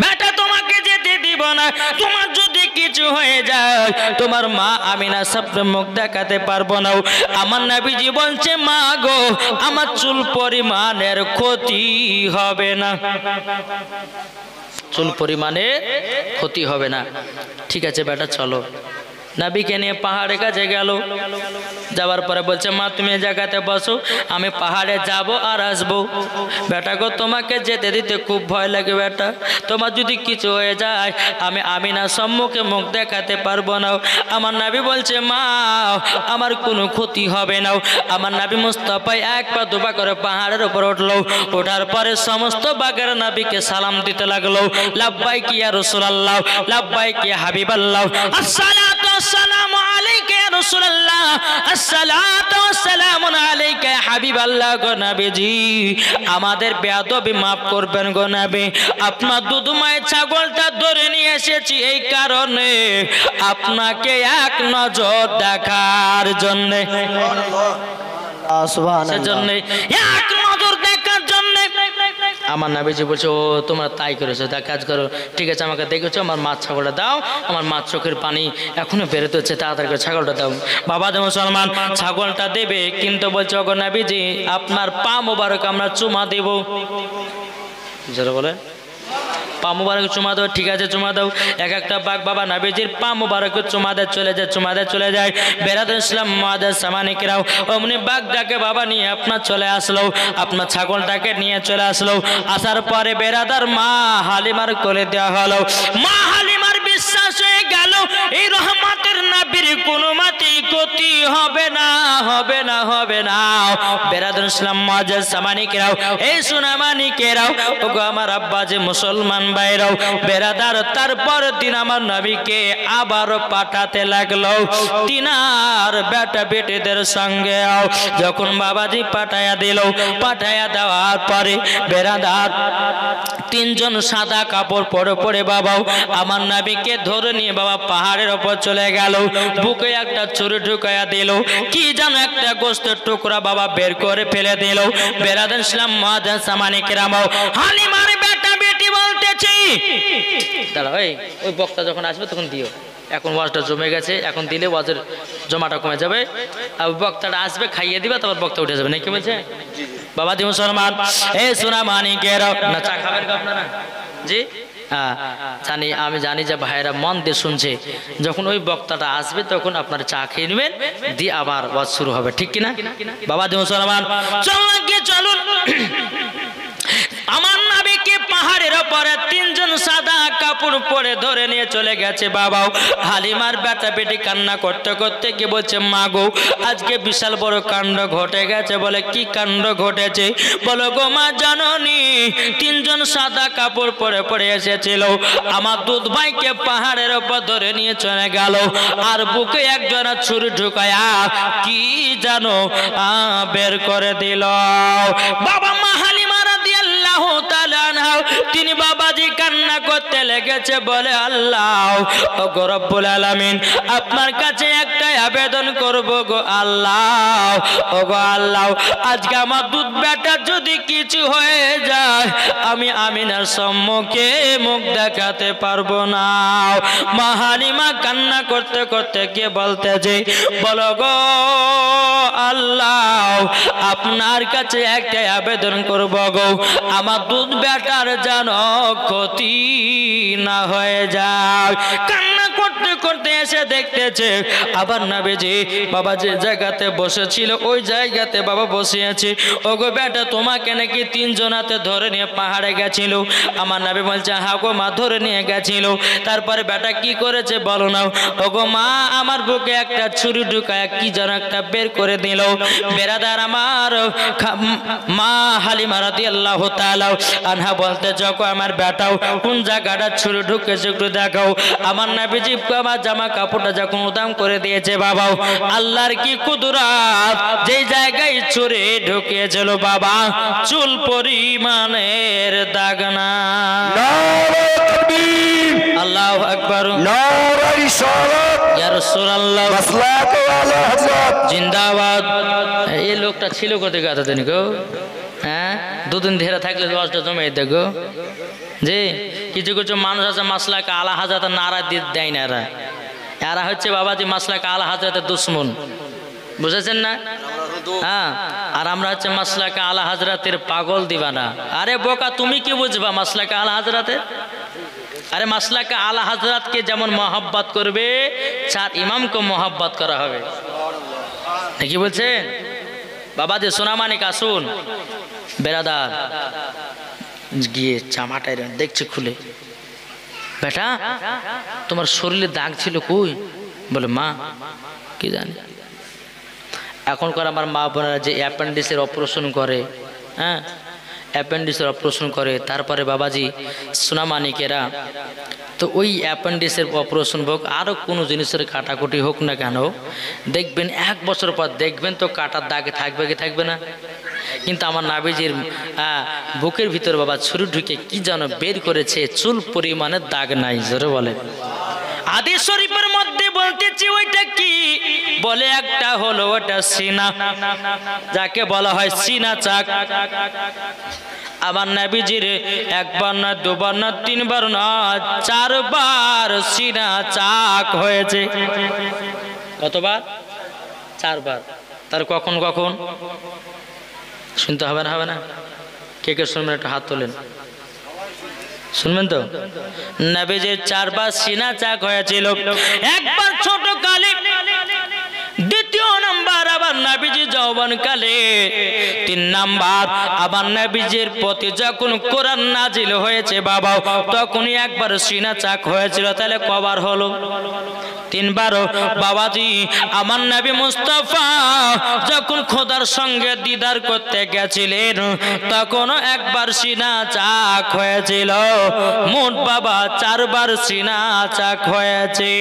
বেটা তোমাকে যেতে দিব না, তোমার যদি কিছু হয়ে যায় তোমার মা আমিনা সামনে মুখ দেখাতে পারবো না। আমার নবীজি বলছে মা গো আমার চুল পরিমাণের ক্ষতি হবে না, চুল পরিমাণে ক্ষতি হবে না। ঠিক আছে বেটা চলো। নবীকে নিয়ে পাহাড়ের কাছে গেল। যাওয়ার পরে বলছে মা তুমি এই জায়গাতে বসো, আমি পাহাড়ে যাব আর আসবো। বেটা গো তোমাকে যেতে দিতে খুব ভয় লাগে বেটা, তোমার যদি কিছু হয়ে যায় আমি আমিনার সম্মুখে মুখ দেখাতে পারবো না। আমার নবী বলছে মা আমার কোনো ক্ষতি হবে না। আমার নবী মুস্তাফা এক পা দুপা করে পাহাড়ের উপর উঠলো। ওঠার পরে সমস্ত বাগের নবীকে সালাম দিতে লাগলো, লাব্বাইক ইয়া রাসূলুল্লাহ, লাব্বাইক ইয়া হাবিবাল্লাহ, আসসালাতু ওয়াসসালামু আলাইকা ইয়া রাসূলুল্লাহ, আসসালাতু ওয়াসসালামু আলাইকা ইয়া হাবিবাল্লাহ। গো নবীজি আমাদের বেয়াদবি মাফ করবেন গো নবী, আপনার দুধমায় ছাগলটা ধরে নিয়ে এসেছি এই কারণে আপনাকে এক নজর দেখার জন্য, সেজন্য এক নজর দেখার জন্য। আমার নবীজি বলছে ও তোমরা তাই করেছো, তা কাজ করো, ঠিক আছে আমাকে দেখেছো, আমার মাছ ছাগলটা দাও, আমার মাছ চোখের পানি এখনো বেরোতে হচ্ছে, তাড়াতাড়ি করে ছাগলটা দাও। বাবা যে মুসলমান ছাগলটা দেবে, কিন্তু বলছে ওগো নবীজি আপনার পা মোবারক আমরা চুমা দেব। যারা বলে পা মুবারক চুমা দাও, ঠিক আছে চুমা দাও। এক একটা বাঘ বাবা নবীজির পা মুবারক চুমা দেয়, চলে যায়, চুমা দেয় চলে যায়। বেরাদুল ইসলাম মুআদ্দাস সামানিকরাও অমনি বাঘটাকে বাবা নিয়ে আপনার চলে আসলো, আপনার ছাগলটাকে নিয়ে চলে আসলো। আসার পরে বেরাদার মা হালিমার কোলে দেওয়া হলো। মা হালিমার বিশ্বাস হয়ে গেল এই রহমতের নবীর কোনো মাটি ক্ষতি হবে না, হবে না, হবে না। বেরাদুল ইসলাম মুআদ্দাস সামানিকরাও এই সুনামানিকেরাও ওগো আমার আব্বা যে মুসলমান ভাইরাও বেরাদার, তারপর দিন আমার নবীকে আবার পাঠাতে লাগলো তিনার বেটা বেটিদের সঙ্গে। যখন বাবাজি পাঠায়া দিল, পাঠায়া দেওয়ার পরে বেরাদার তিনজন সাদা কাপড় পরে পরে বাবাও আমার নবীকে ধরে নিয়ে বাবা পাহাড়ের ওপর চলে গেল। বুকে একটা ছুরি ঢুকাইয়া দিল, কি যেন একটা গোস্তের টুকরা বাবা বের করে ফেলে দিল। বেরাদার ইসলাম মুআদ্দাস সামানিকরাম হালিমার বেটা বেটি বলতেছি দাঁড়া ওই বক্তা যখন আসবে তখন দিও, এখন ওয়াজটা জমে গেছে, এখন দিলে ওয়াজের জমাটা কমে যাবে, আর বক্তাটা আসবে খাইয়ে দিবা, তারপর বক্তা উঠে যাবে, নাকি বলছে বাবা দি মুসলমান এই সোনা মানিকের না চা খাবেন আপনারা? জি হ্যাঁ জানি, আমি জানি যে ভাইরা মন দিয়ে শুনছে। যখন ওই বক্তাটা আসবে তখন আপনার চা খেয়ে নেবেন, দিয়ে আবার ওয়াজ শুরু হবে, ঠিক কিনা বাবা দি মুসলমান? চলুন আমার নবীকে পাহাড়ের উপরে তিনজন সাদা কাপড় পরে ধরে নিয়ে চলে গেছে। বাবাও হালিমার বেটা বেটি কান্না করতে করতে কি বলছে মা গো আজকে বিশাল বড় কাণ্ড ঘটে গেছে। বলে কি কাণ্ড ঘটেছে? বলো গো মা জাননি তিনজন সাদা কাপড় পরে পরে এসেছিল, আমার দুধ ভাইকে পাহাড়ের উপর ধরে নিয়ে চলে গেল, আর বুকে একজনা ছুরি ঢুকায়া কি জানো বের করে দিল। বাবা মা হালিমা তিনি বাবাজি কান্না করতে লেগেছে, বলে আল্লাহ ও রব্বুল আলামিন আপনার কাছে একটাই আবেদন করব গো আল্লাহ, ও গো আল্লাহ আজকে আমার দুধ বেটা যদি কিছু হয়ে যায় আমি আমিনার সম্মুখে মুখ দেখাতে পারবো না। মা হালিমা কান্না করতে করতে কে বলতেছে, বলো গো আল্লাহ আপনার কাছে একটাই আবেদন করব গো আমার দুধ বেটার যেন ক্ষতি না হয়ে যায়। কান্না করতে করতে এসে দেখতেছে আবার নবীজি বাবা যে জায়গাতে বসেছিল ওই জায়গাতে বাবা বসে আছে। ওগো বেটা তোমাকে নাকি তিনজনাতে ধরে নিয়ে পাহাড়ে গেছিল। আমার নবী বলছে হ্যাঁ গো মা ধরে নিয়ে গেছিল। তারপরে বেটা কি করেছে বলো না? ওগো মা আমার বুকে একটা ছুরি ঢুকায় কি যেন একটা বের করে দিল। বেরাদার আমার মা হালিমা রাদিয়াল্লাহু তাআলা আনহা বলতে যখন আমার বেটাও কোন জায়গাটা ছুরি ঢুকেছে একটু দেখাও। আমার নবীজি আমার জামা কাপড়টা যখন উদাম করে দিয়েছে বাবাও আল্লাহর কি কুদরত, যেই জায়গায় ছুরি ঢুকিয়েছিল বাবা চুল পরিমাণের দাগ না। আল্লাহু আকবার, নারে রিসালাত ইয়া রাসূলুল্লাহ মাসলাকে আলা হযরত জিন্দাবাদ। এই লোকটা ছিল কোথায় কথা দেন গো? হ্যাঁ দুদিন ধরে থাকলে দশটা জমে দেখো যে কিছু কিছু মানুষ আছে মাসলাকে আলা হাজরাতের নারা দিয়ে দেয় না, এরা হচ্ছে বাবাজি মাসলাকে আলা হাজরাতের দুশ্মন, বুঝেছেন না? হ্যাঁ আর আমরা হচ্ছে মাসলাকে আলা হাজরাতের পাগল দিবানা। আরে বোকা তুমি কি বুঝবা মাসলাকে আলা হাজরাতের? अरे मसला का आला हजरत के जेमन मोहब्बत करबे चार इमाम को मोहब्बत करा होबे नाকি বলছেন বাবা যে সোনামানিক আসুন বেরাদার গিয়ে জামাটা দেখছে খুলে বেটা তোমার শরীরে দাগ ছিল কই বলে মা কি জানি এখনকার আমার মা বোনেরা যে অ্যাপেন্ডিক্সের অপারেশন করে হ্যাঁ অ্যাপেন্ডিক্সের অপারেশন করে তারপরে বাবাজি সোনামানিকেরা তো ওই অ্যাপেন্ডিক্সের অপারেশন হোক আরও কোনো জিনিসের কাটাকুটি হোক না কেন দেখবেন এক বছর পর দেখবেন তো কাটার দাগে থাকবে কি থাকবে না কিন্তু আমার নাবিজির বুকের ভিতর বাবা ছুরি ঢুকে কি যেন বের করেছে চুল পরিমাণের দাগ নাই জোরে বলে হাদিস শরীফের মধ্যে বলতেছি ওইটা কি বলে একটা হলো ওটা সিনা যাকে বলা হয় সিনা চাক আমার নবীজির একবার না দুবার না তিনবার না চারবার সিনা চাক হয়েছে কতবার চারবার তার কখন কখন শুনতে হবে না কে কে শুনবেন একটা হাত তোলেন শুনবেন তো নবীজির চারবার সিনা চাক হয়েছিল একবার ছোট কালে দ্বিতীয় নাম্বার আবার নবীজি যৌবন কালে তিন নাম্বার আবার নবীজির প্রতি যখন কোরআন নাজিল হয়েছে বাবা তখনই একবার সিনা চাক হয়েছিল তাহলে কবার হলো তিনবারও বাবাজি আমার নবী মুস্তাফা যখন খোদার সঙ্গে দিদার করতে গেছিলেন তখনও একবার সিনা চাক হয়েছিল মোট বাবা চারবার সিনা চাক হয়েছে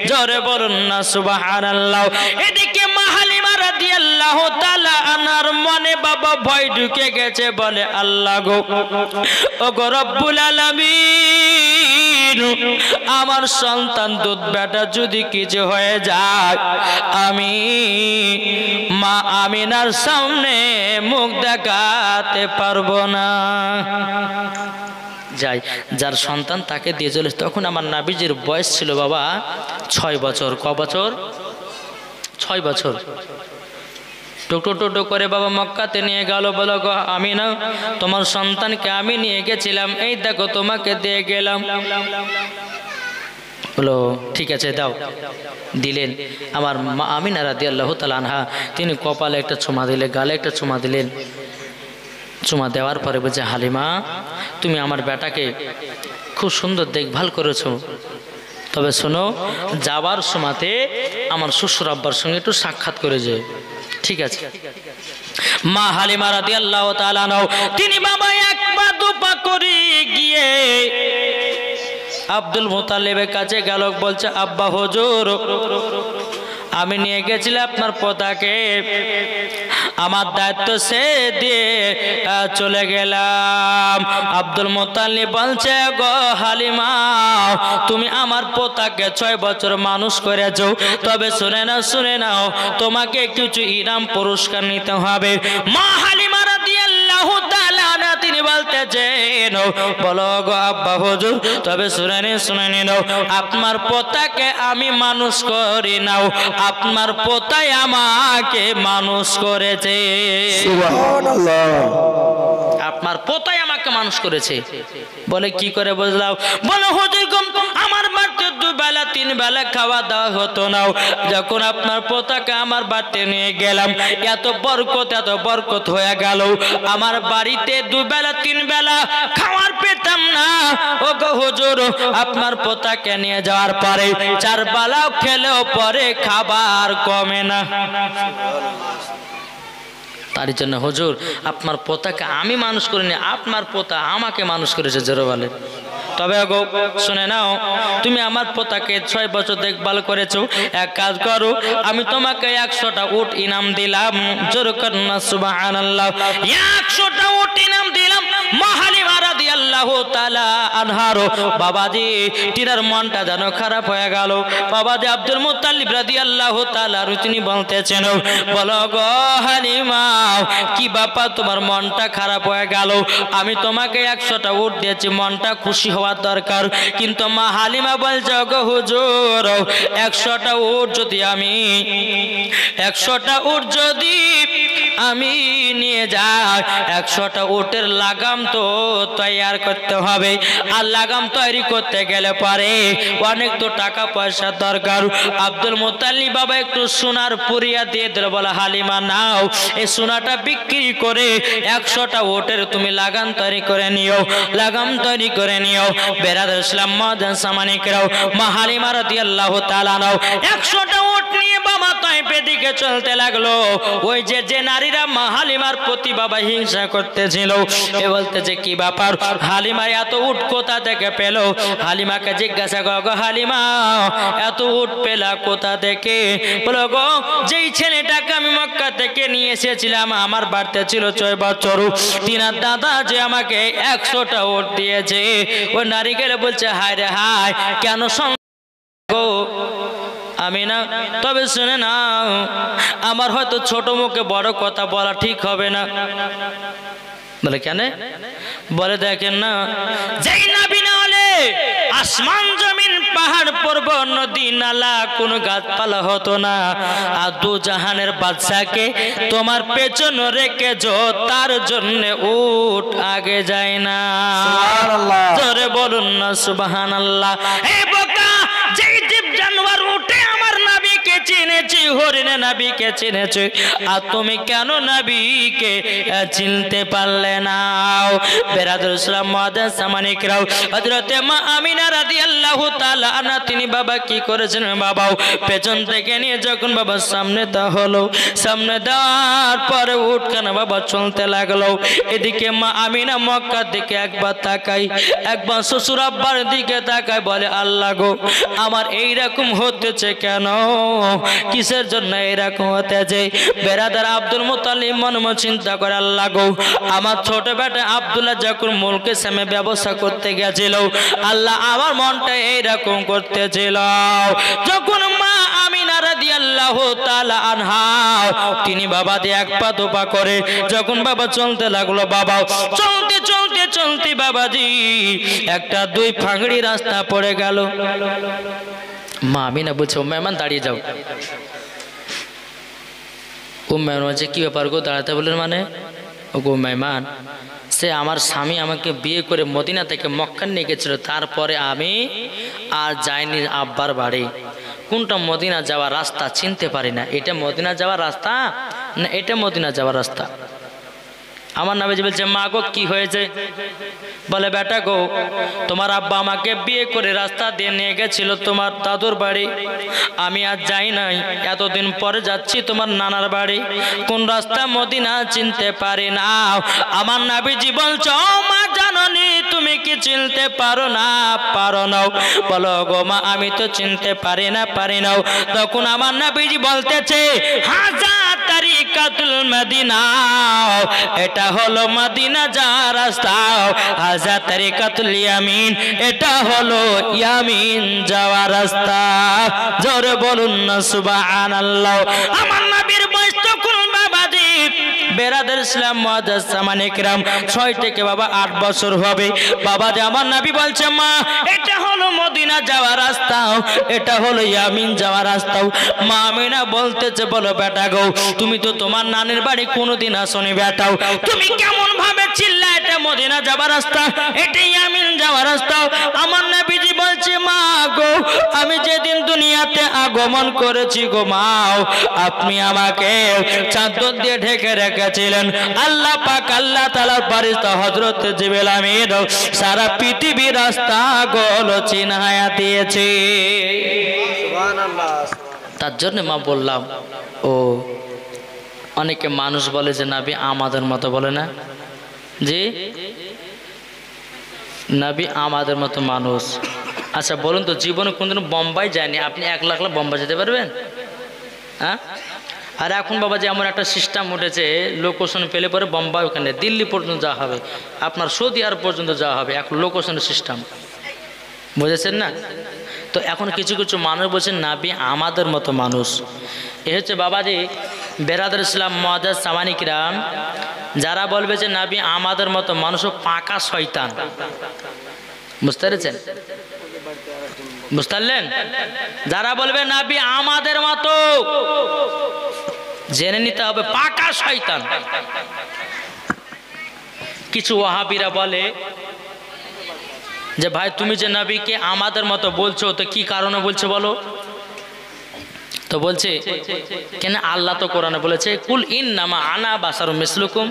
জোরে বলুন না সুবহানাল্লাহ এদিকে মা হালিমা রাদিয়াল্লাহু তাআলা আনহার মনে বাবা ভয় ঢুকে গেছে বলে আল্লাহ গো ওগো রব্বুল আলামিন আমার সন্তান দুধ বেটা যদি কিছু হয়ে যায় আমি মা আমিনার সামনে মুখ দেখাতে পারবো না যাই যার সন্তান তাকে দিয়ে চলে তখন আমার নবীজির বয়স ছিল বাবা 6 বছর ক বছর 6 বছর টোটো টোটো করে বাবা মক্কাতে নিয়ে গেল বলো গো আমি না তোমার সন্তানকে আমি নিয়ে গেছিলাম এই দেখো তোমাকে দিয়ে গেলাম বলো ঠিক আছে দাও দিলেন আমার মা আমিনা রাদিয়াল্লাহু তাআলা আনহা তিনি কপালে একটা চুমা দিলেন গালে একটা চুমা দিলেন চুমা দেওয়ার পরে বলছে হালিমা তুমি আমার বেটাকে খুব সুন্দর দেখভাল করেছো তবে শোনো যাবার সময়তে আমার শ্বশুর আব্বার সঙ্গে একটু সাক্ষাৎ করে যে ঠিক আছে মা হালিমা রাদিয়াল্লাহু তাআলা আনহা তিনি বাবা এক পা দু পা করে গিয়ে আব্দুল মুতালিবের কাছে গেল বলছে আব্বা হুজুর আমি নিয়ে গেছিলাম আপনার পোতাকে আমার দায়িত্ব সে দিয়ে চলে গেলাম আব্দুল মুতালিব বলছে গো হালিমা তুমি আমার পোতাকে 6 বছর মানুষ করেছো তবে শুনে নাও তোমাকে কিছু ইনাম পুরস্কার নিতে হবে মা হালিমা রাদিয়াল্লাহু তাআলা তিনি বলতেছেন বলো গো আব্বা হুজুর তবে শুনে নাও আপনার পোতাকে আমি মানুষ করি নাও আপনার পোতাই আমাকে মানুষ করেছে সুবহানাল্লাহ আপনার পোতাই আমাকে মানুষ করেছে বলে কি করে বুঝলাম বলো হুজুর আমার বাড়িতে 2 বেলা 3 বেলা খাওয়া দাওয়া হতো না যখন আপনার পোতাকে আমার বাড়িতে নিয়ে গেলাম এত বরকত হয়ে গেল আমার বাড়িতে 2 বেলা 3 বেলা খাওয়ার পেতাম না ও গো হুজুর আপনার পোতাকে নিয়ে যাওয়ার পরে 4 বেলা খেলেও পরে খাবার কমে না তার জন্য হুজুর আপনার পোতাকে আমি মানুষ করিনি আপনার পোতা আমাকে মানুষ করেছে জোরে বলে তবে গো শুনে নাও তুমি আমার পোতাকে 6 বছর দেখভাল করেছো এক কাজ করো আমি তোমাকে 100টা উট ইনাম দিলাম জোরে করুন সুবহানাল্লাহ 100টা উট ইনাম দিলাম মা হালিমা রাদিয়াল্লাহু তাআলা আনহার বাবাজি তিনার মনটা যেন খারাপ হয়ে গেল বাবাজি আব্দুল মুত্তালিব রাদিয়াল্লাহু তাআলা তিনি বলতেছেন বলো গো হালিমা কি বাবা তোমার মনটা খারাপ হয়ে গেল আমি তোমাকে 100টা উট দিয়েছি মনটা খুশি হওয়ার দরকার কিন্তু মা হালিমা বলছে গো হুজুর 100টা উট যদি আমি 100টা উট যদি আমি নিয়ে যাই। 100টা উটের লাগাম তো তৈয়ার করতে হবে, আর লাগাম তৈরি করতে গেলে পরে অনেক তো টাকা পয়সা দরকার। আব্দুল মুত্তালিব বাবা একটু সোনার পুরিয়া দিয়ে দিল, বলে হালিমা নাও, এই সোনাটা বিক্রি করে 100টা উটের তুমি লাগাম তৈরি করে নিও, লাগাম তৈরি করে নিও। বেরাদার ইসলাম মাদান সামানিকরাও, মা হালিমা রাদিয়াল্লাহু তাআলা নাও 100টা উট নিয়ে বাবা তাইফের দিকে চলতে লাগলো। ওই যে নারীরা মা হালিমার প্রতি বাবা হিংসা করতেছিল, এ বলতে যে কি ব্যাপার, হালিমা এত উট কোথা থেকে পেল? হালিমাকে জিজ্ঞাসা করো, গো হালিমা এত উট পেলা কোথা থেকে? বলো গো, যেই ছেলেটাকে আমি মক্কা থেকে নিয়ে এসেছিলাম, আমার বাড়িতে ছিল 6 বছর, তিনার দাদা যে আমাকে 100টা উট দিয়েছে। ওই নারী গেলে বলছে হায় রে হায়, কেন গো আমি না, তবে শুনে নাও, আমার হয়তো ছোট মুখে বড় কথা বলা ঠিক হবে না। বলে কেন? বলে দেখেন না, যেই নবী না হলে আসমান জমিন পাহাড় পর্বত নদী নালা কোন গাছপালা হতো না। আর দু জাহানের বাদশাকে তোমার পেছনে রেখেছো, তার জন্য উট আগে যায় না। সুবহানাল্লাহ, জোরে বলুন না সুবহানাল্লাহ। এই বোকা, যেই জীব জানোয়ার উঠে আমার নবীকে চিনেছি, হরিণে নবীকে চিনেছি, আর তুমি কেন নবীকে চিনতে পারলে না? বেরাদুল ইসলাম মাদান সামানিকরাও, হযরতে মা আমিনা রাদিয়াল্লাহু তাআলা আনহা তিনি বাবা কি করেছেন, বাবাও পেছন থেকে নিয়ে যখন বাবা সামনে দেওয়া হলো, সামনে দেওয়ার পরে উটখানা বাবা চলতে লাগলো। এদিকে মা আমিনা মক্কার দিকে একবার তাকাই, একবার শ্বশুর আব্বার দিকে তাকায়, বলে আল্লাহ গো, আমার এইরকম হতেছে কেন? কিসের জন্য এরকম হতেছে? বেরাদার আব্দুল মুত্তালিব মনে মনে চিন্তা করে, আল্লাহ গো, আমার ছোট বেটা আব্দুল্লাহ যখন মুলকে সামনে ব্যবসা করতে গেছিল, আল্লাহ আমার মনটা এইরকম করতেছিল। যখন মা আমিনা রাদিয়াল্লাহু তাআলা আনহা তিনি বাবা দিয়ে এক পা দুপা করে যখন বাবা চলতে লাগলো, বাবা চলতে চলতে চলতে বাবাজি একটা 2 ফাঁকড়ি রাস্তা পড়ে গেল। মা আমিনা বলছে, ও মেহমান দাঁড়িয়ে যাও। ও মেহমান বলছে, কি ব্যাপার গো দাঁড়াতে বলেন? মানে ও গো মেহমান, সে আমার স্বামী আমাকে বিয়ে করে মদিনা থেকে মক্কা নিয়ে গেছিল, তারপরে আমি আর যাইনি আব্বার বাড়ি। কোনটা মদিনা যাওয়ার রাস্তা চিনতে পারি না, এটা মদিনা যাওয়ার রাস্তা না এটা মদিনা যাওয়ার রাস্তা। আমার নবীজি বলছে, মা গো কি হয়েছে? বলে বেটা গো, তোমার আব্বা আমাকে বিয়ে করে রাস্তা দিয়ে নিয়ে গেছিল তোমার দাদুর বাড়ি, আমি আর যাই নাই, এতদিন পরে যাচ্ছি তোমার নানার বাড়ি, কোন রাস্তা মদিনা চিনতে পারি না। আমার নবীজি বলছে, ও মা জাননি তুমি কি চিনতে পারো না? পারো না? বলো গো মা, আমি তো চিনতে পারি না। তখন আমার নবীজি বলতেছে, হাজা তারিকাতুল মদিনা, এটা হলো মদিনা যাওয়ার রাস্তা। হাজা তারিকাতুল ইয়ামিন, এটা হলো ইয়ামিন যাওয়ার রাস্তা। জোরে বলুন না সুবহানাল্লাহ। আমার নবীর বয়স তখন বাবাজি বেরাদার ইসলাম মুআজ্জাজ সামানে কিরাম 6 থেকে বাবা 8 বছর হবে। বাবা যে আমার নবী বলছে, মা এটা হলো মদিনা যাওয়ার রাস্তা, এটা হলো ইয়ামিন যাওয়ার রাস্তা। মা আমিনা বলতেছে, বলো বেটা গো, তুমি তো তোমার নানির বাড়ি কোনোদিন আসনি বেটাও, তুমি কেমন ভাবে চিল্লা এটা মদিনা যাওয়ার রাস্তা, এটা ইয়ামিন যাওয়ার রাস্তা? আমার নবীজি বলছে, মা গো, আমি যেদিন দুনিয়াতে আগমন করেছি গো মাও, আপনি আমাকে চাদর দিয়ে ঢেকে রেখেছিলেন। আল্লাহ পাক আল্লাহ তাআলার ফেরেশতা হযরত জিবরাইল আমিন সারা পৃথিবীর রাস্তা গুলো চিনায়া দিয়েছে। সুবহানাল্লাহ। তার জন্য মা বললাম, ও অনেকে মানুষ বলে যে নবী আমাদের মতো, বলে না জি, নবী আমাদের মতো মানুষ। আচ্ছা বলুন তো, জীবনে কোনদিন বোম্বাই যায়নি, আপনি 1 লাখ বোম্বাই যেতে পারবেন? হ্যাঁ, আর এখন বাবা যে এমন একটা সিস্টেম উঠেছে, লোকেশন পেলে পরে বোম্বাই, ওখানে দিল্লি পর্যন্ত যাওয়া হবে, আপনার সৌদি আরব পর্যন্ত যাওয়া হবে, এখন লোকেশনের সিস্টেম, বুঝেছেন না? তো এখন কিছু কিছু মানুষ বলছেন নবী আমাদের মতো মানুষ। এ হচ্ছে বাবাজি বেরাদার ইসলাম মুআজ্জাজ সামানি কিরাম, যারা বলবে যে নবী আমাদের মতো মানুষও পাকা শয়তান। বুঝতে পেরেছেন? বুঝতে পারলেন? যারা বলবে নবী আমাদের মতো, জেনে নিতে হবে পাকা শয়তান। কিছু ওয়াহাবিরা বলে যে ভাই তুমি যে নবীকে আমাদের মতো বলছো, তো কি কারণে বলছো বলো? তো বলছে কেন, আল্লাহ তো কোরআনে বলেছে কুল ইন্নামা আনা বাশারুম মিসলুকুম।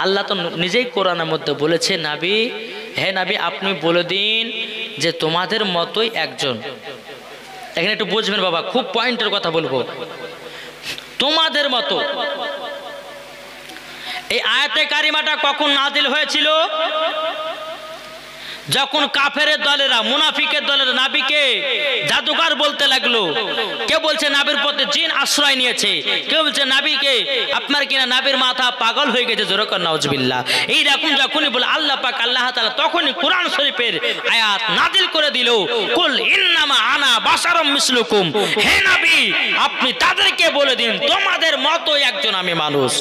আল্লাহ তো নিজেই কোরআনের মধ্যে বলেছে নবী, হে নবী আপনি বলে দিন যে তোমাদের মতোই একজন। এখানে একটু বুঝবেন বাবা, খুব পয়েন্টের কথা বলবো। তোমাদের মতো, এই আয়াতে কারিমাটা কখন নাজিল হয়েছিল? যখন কাফেরের দলেরা, মুনাফিকের দলের নবীকে জাদুকর বলতে লাগলো। কেউ বলছে নবীর পথে জিন আশ্রয় নিয়েছে, কেউ বলছে নবীকে আপনার কিনা নবীর মাথা পাগল হয়ে গেছে, জোরে কর নাউজুবিল্লাহ। এইরকম যখনই বলে আল্লাহ পাক আল্লাহ তাআলা তখনই কোরআন শরীফের আয়াত নাজিল করে দিল, কুল ইন্নামা আনা বাশারুম মিসলুকুম, হে নবী আপনি তাদেরকে বলে দিন তোমাদের মতোই একজন আমি মানুষ,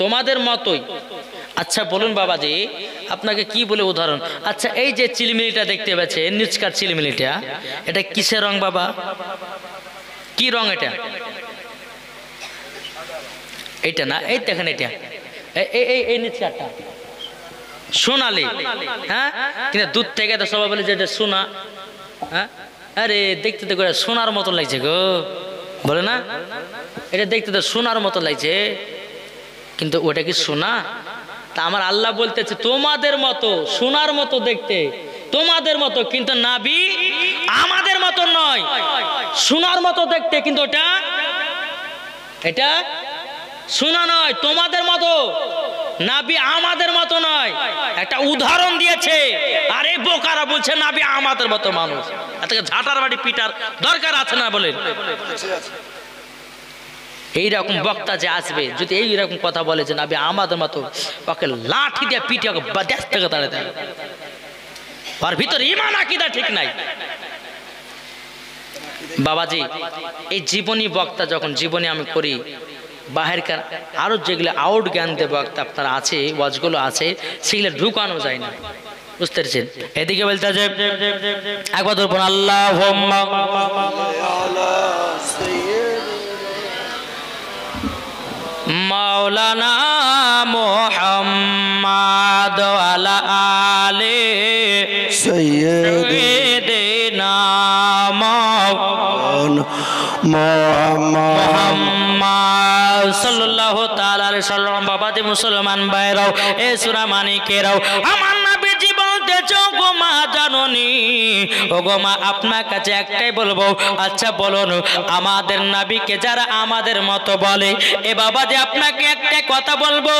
তোমাদের মতোই। আচ্ছা বলুন বাবাজি, আপনাকে কি বলে উদাহরণ? আচ্ছা এই যে চিলমিলিটা দেখতে পাচ্ছেন, নিচকার চিলমিলিটা, এটা কিসের রং বাবা? কি রং এটা? এইটা না, এই দেখেন এটা, এই নিচকারটা সোনালি। হ্যাঁ, কিন্তু দূর থেকে তো সবাই বলে যে এটা সোনা। হ্যাঁ, আরে দেখতে তো সোনার মতো লাগছে গো, বলে না? এটা দেখতে তো সোনার মতো লাগছে, কিন্তু ওটা কি সোনা? তা আমার আল্লাহ বলতেছে তোমাদের মতো, সোনার মতো দেখতে, তোমাদের মতো, কিন্তু নবী আমাদের মতো নয়, সোনার মতো দেখতে, কিন্তু এটা সোনা নয়, তোমাদের মতো। নবী আমাদের মতো নয়, একটা উদাহরণ দিয়েছে। আর এই বোকারা বলছে নবী আমাদের মতো মানুষ। এটাকে ঝাঁটার বাড়ি পিটার দরকার আছে না বলেন? এইরকম বক্তা যে আসবে, যদি এইরকম কথা বলে যে নবী আমাদের মতো, ওকে লাঠি দিয়ে পিটে ওকে দেশ থেকে তাড়াতে হবে। ওর ভিতরে ঈমান আকীদা ঠিক নাই। বাবাজি এই জীবনী বক্তা যখন জীবনী আমি করি, বাহিরকার আরো যেগুলো আউট জ্ঞান দেব বক্তা আপনার আছে, ওয়াজগুলো আছে, সেগুলো ঢুকানো যায় না, বুঝতে পেরেছেন? এদিকে বলতে যে একবার ধরুন আল্লাহুম্মা মাওলানা মুহাম্মাদ ওয়ালা আলে সাইয়্যিদিনা মুহাম্মাদ সাল্লাল্লাহু তাআলা আলাইহি সাল্লাম। বাবাজি মুসলমান ভাইরাও, এ সূরা মানিকেরাও, আমার নবীজি বলতেছে গো মা জাননী, ও গো মা আপনার কাছে একটাই বলবো, আচ্ছা বলুন আমাদের নবীকে যারা আমাদের মতো বলে, এ বাবাজি আপনাকে একটা কথা বলবো,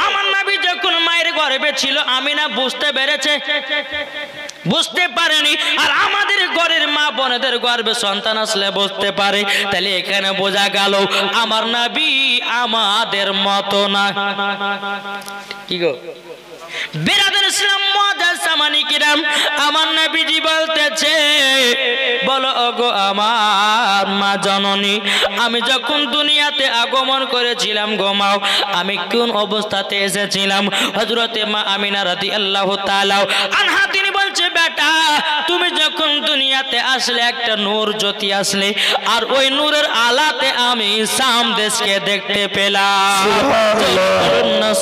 আমার নবী যখন মায়ের গর্ভে ছিল আমিনা বুঝতে পেরেছে? বুঝতে পারেনি। আর আমাদের ঘরের মা বোনেদের গর্ভে সন্তান আসলে বুঝতে পারে। তাহলে এখানে বোঝা গেল আমার নবী আমাদের মতো না। কি গো বিরাদর ইসলাম মুআজ্জাজ সামানি কিরাম, আমার নবীজি বলতেছে বলো ওগো আমার মা জননী, আমি যখন দুনিয়াতে আগমন করেছিলাম গো মা, আমি কোন অবস্থাতে এসেছিলাম? হযরতে মা আমিনা রাদিয়াল্লাহু তাআলা আনহা তিনি বলছে বেটা তুমি যখন দুনিয়াতে আসলে একটা নূর জ্যোতি আসলে, আর ওই নূরের আলাতে আমি শাম দেশকে দেখতে পেলাম।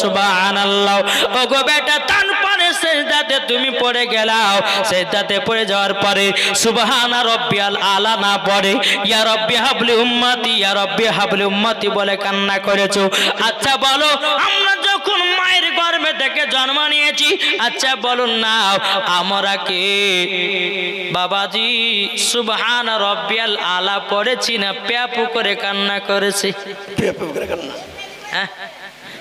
সুবহানাল্লাহ। ওগো বেটা তান পানে সিজদাতে তুমি পড়ে গেলাও, সিজদাতে পড়ে যাওয়ার পরে সুবহানা রাব্বিয়াল আলা না পড়ে ইয়া রাব্বি হাবলি উম্মতি, ইয়া রাব্বি হাবলি উম্মতি বলে কান্না করেছো। আচ্ছা বলো আমরা যখন মায়ের গর্ভে থেকে জন্ম নিয়েছি, আচ্ছা বলুন না আমরা কি বাবাজি সুবহানা রাব্বিয়াল আলা পড়েছি না প্যাপু করে কান্না করেছি? প্যাপু করে কান্না, হ্যাঁ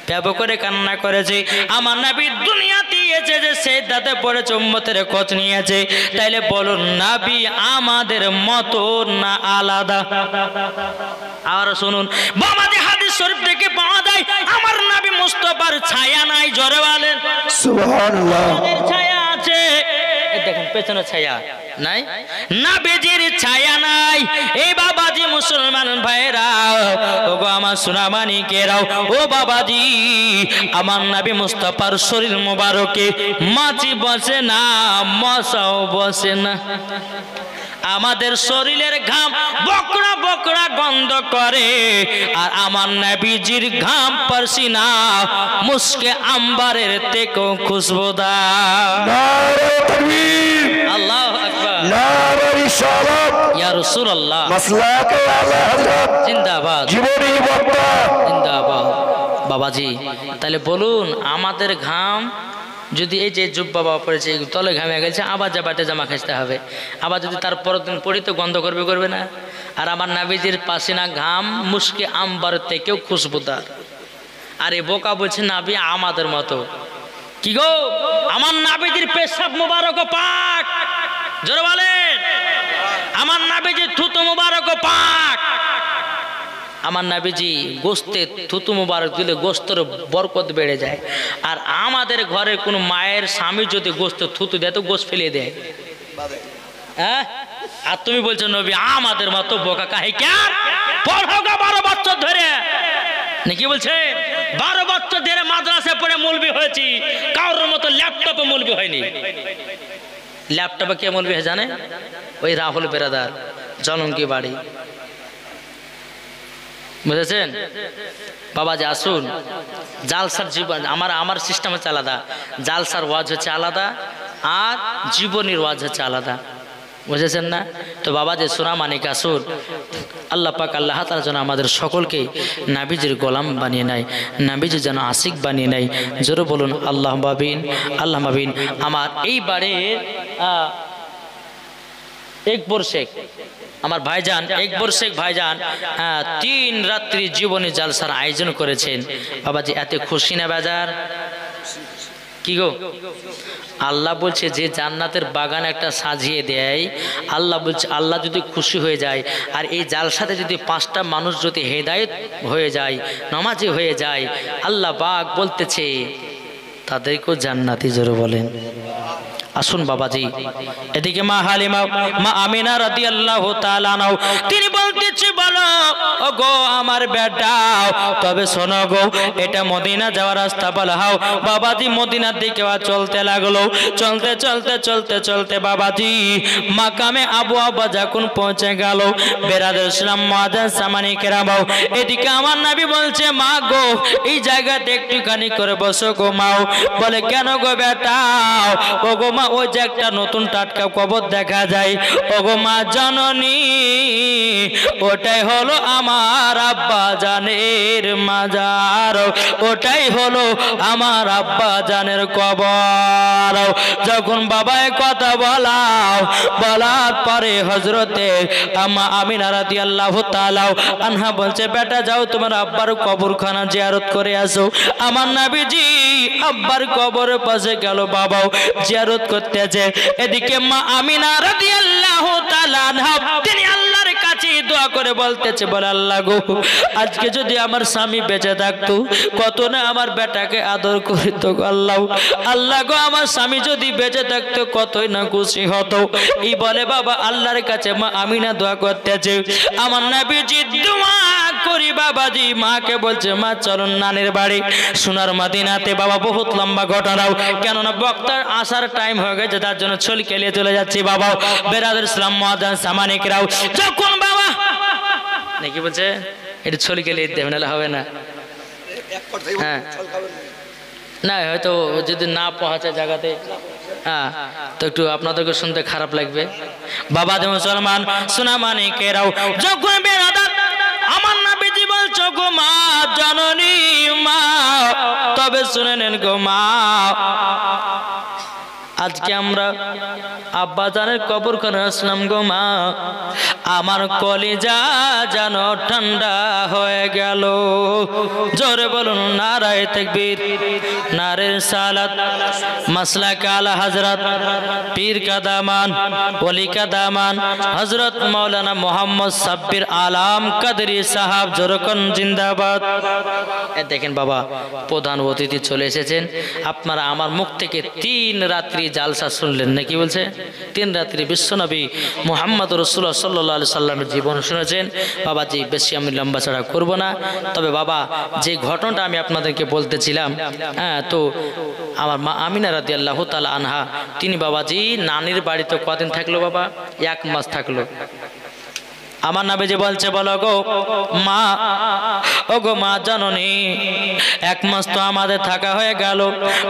প্যাপু করে কান্না করেছি। আমার নবী দুনিয়াতে এসে যে সিজদাতে পড়েছে উম্মতের খোঁজ নিয়েছে, তাইলে বলুন নবী আমাদের মতো না আলাদা? আর শুনুন বাবাজি হাদিস শরীফ থেকে পাওয়া যায় আমার নবী মুস্তাফার ছায়া নাই, জোরে বলেন সুবহানাল্লাহ। ছায়া আছে, দেখেন পেছনে ছায়া নাই, নবীজির ছায়া নাই। এই বাবাজি মুসলমান ভাইরা, ওগো আমার সোনা মানিকেরাও, ও বাবাজি আমার নবী মুস্তাফার শরীর মোবারকে মাছি বসে না, মশাও বসে না। আমাদের শরীরের ঘাম বকরা বকরা গন্ধ করে, আর আমার নবীজির ঘাম পারসিনা মুস্কে আম্বারের থেকেও খুশবুদার। নারে তাকবীর, আল্লাহু আকবার, নারে রিসালাত, ইয়া রাসূলুল্লাহ, মাসলাকে আলা হযরত, জিন্দাবাদ, জীবনী বক্তা জিন্দাবাদ। বাবাজি তাহলে বলুন, আমাদের ঘাম যদি এই যে জুব্বা বাবা পড়েছে তলে ঘামে গেছে, আবার জাবাতে জামা খাইতে হবে, আবার যদি তার পরের দিন পড়ি তো গন্ধ করবে, করবে না? আর আমার নাবিজির পাসিনা ঘাম মুস্কে আম্বার থেকেও খুশবুদার। আর এ বোকা বলছে নাবি আমাদের মতো। কি গো, আমার নাবিজির পেশাব মুবারক পাক, জোরে বলেন, আমার নাবিজির থুতু মুবারক পাক। আমার নাবিজি গোস্তে থুতু মুবারক দিলে গোস্তের বরকত বেড়ে যায়। আর আমাদের ঘরে কোনো মায়ের স্বামী যদি গোস্ত থুতু দেয় তো গোস্ত ফেলে দেয়। হ্যাঁ, আর তুমি বলছো নবী আমাদের মতো বোকা কাহে কেন? পড়ো গো 12 বছর ধরে, নাকি বলছে 12 বছর ধরে মাদ্রাসায় পড়ে মৌলবি হয়েছি, কারোর মতো ল্যাপটপে মৌলবি হয়নি। ল্যাপটপে কে মৌলবি হয় জানে? ওই রাহুল বেরাদার, জনঙ্কি বাড়ি, বুঝেছেন? বাবা যে আসুন, জালসার জীবন আমার সিস্টেম হচ্ছে আলাদা, জালসার ওয়াজ হচ্ছে আলাদা, আর জীবনীর ওয়াজ হচ্ছে আলাদা, বুঝেছেন না? তো বাবা যে সোনা মানিক আসুন, আল্লাহ পাক আল্লাহ তাআলা যেন আমাদের সকলকে নাবিজির গোলাম বানিয়ে নেয়, নাবিজি যেন আশিক বানিয়ে নেয়। জোরে বলুন আল্লাহ মাবিন, আল্লাহ মাবিন। আমার এইবারের একবর শেখ আমার ভাইজান, একবর শেখ ভাইজান 3 রাত্রি জীবনী জালসার আয়োজন করেছেন। বাবাজি এত খুশি না বাজার? কি গো, আল্লাহ বলছে যে জান্নাতের বাগান একটা সাজিয়ে দেয়, আল্লাহ বলছে আল্লাহ যদি খুশি হয়ে যায়, আর এই জালসাতে যদি 5টা মানুষ যদি হেদায়েত হয়ে যায়, নামাজি হয়ে যায়, আল্লাহ পাক বলতেছে তাদেরকেও জান্নাতি। জোরে বলেন আসুন বাবাজি। এদিকে মা হালিমা, মা আমিনা রাদিয়াল্লাহু তাআলা আনহা তিনি বলতেছে, বলো ও গো আমার বেটা, তবে শোনো গো, এটা মদিনা যাওয়ার রাস্তা বলা হাও। বাবাজি মদিনার দিকে চলতে লাগলো, চলতে চলতে চলতে চলতে বাবাজি মাকামে আবু আব্বা যখন পৌঁছে গেল, বেরাদর ইসলাম মুআজ্জিন সামানি কেরাম, এদিকে আমার নবী বলছে, মা গো এই জায়গাতে একটুখানি করে বসো গো মা। বলে কেন গো বেটা? ও গো মা, ওই যে একটা নতুন টাটকা কবর দেখা যায়, ও গো মা জননী, ওটাই হলো আমার আব্বা জানের মাজার, ওটাই হলো আমার আব্বা জানের কবর। যখন বাবায় কথা বলার পরে হযরতে আম্মা আমিনা রাদিয়াল্লাহু তাআলা আনহা বলছে, বেটা যাও তোমার আব্বার কবরখানা জিয়ারত করে আসো। আমার নবীজি আব্বার কবরের পাশে গেল, বাবাও জিয়ারত করতেছে। এদিকে মা আমিনা রাদিয়াল্লাহু তাআলা আনহা তিনি আল্লাহর কাছে দোয়া করে বলতেছে, বলে আল্লাহ গো, আজকে যদি আমার স্বামী বেঁচে থাকতো কত না আমার বেটাকে আদর করিত গো আল্লাহ, আল্লাহ গো আমার স্বামী যদি বেঁচে থাকতো কতই না খুশি হতো। এই বলে বাবা আল্লাহর কাছে মা আমিনা দোয়া করতেছে। আমার নবীজি দোয়া করি বাবাজি মাকে বলছে, মা চলুন নানির বাড়ি সোনার মদিনাতে। বাবা বহুত লম্বা ঘটনাও, কেননা বক্তার আসার টাইম হয়ে গেছে, তার জন্য ছলি কেলিয়ে চলে যাচ্ছি। বাবা বেরাদর ইসলাম মুআজ্জিন সামানিকরাও যখন বাবা নাকি বলছে এটা ছলি কেলিয়ে দেবে, নাহলে হবে না। হ্যাঁ না, হয়তো যদি না পৌঁছায় জায়গাতে, হ্যাঁ তো একটু আপনাদেরকে শুনতে খারাপ লাগবে। বাবা যে মুসলমান সোনা মানিকেরাও যখন বেরাদার আমার নবীজি বলছো গো মা জননী মা, তবে শুনে নেন গো মা, আজকে আমরা আব্বা জানের কবরখানে আসলাম গো মা, আমার কলিজা যেন ঠান্ডা হয়ে গেল। জোরে বলুন নারায়ে তাকবীর, নারে সালাত, মাসলাক আলা হযরত পীর কাদামান ওলি কাদামান হযরত মাওলানা মুহাম্মদ সাব্বির আলাম কাদরি সাহাব জোরকন জিন্দাবাদ। দেখেন বাবা প্রধান অতিথি চলে এসেছেন, আপনারা আমার মুখ থেকে 3 রাত্রি জালসা শুনলেন না, কি বলছে? 3 রাত্রি বিশ্বনবী মুহাম্মদ রাসূলুল্লাহ সাল্লাল্লাহু আলাইহি সাল্লামের জীবন শুনেছেন। বাবাজি বেশি আমি লম্বা চড়া করব না, তবে বাবা যে ঘটনাটা আমি আপনাদেরকে বলতেছিলাম, হ্যাঁ, তো আমার মা আমিনা রাদিয়াল্লাহু তাআলা আনহা তিনি বাবাজি নানির বাড়িতে কদিন থাকলো বাবা? 1 মাস থাকলো। আমার নবীজি বলছে, বলো গো মা, ও গো মা জননী, 1 মাস তো আমাদের থাকা হয়ে গেল।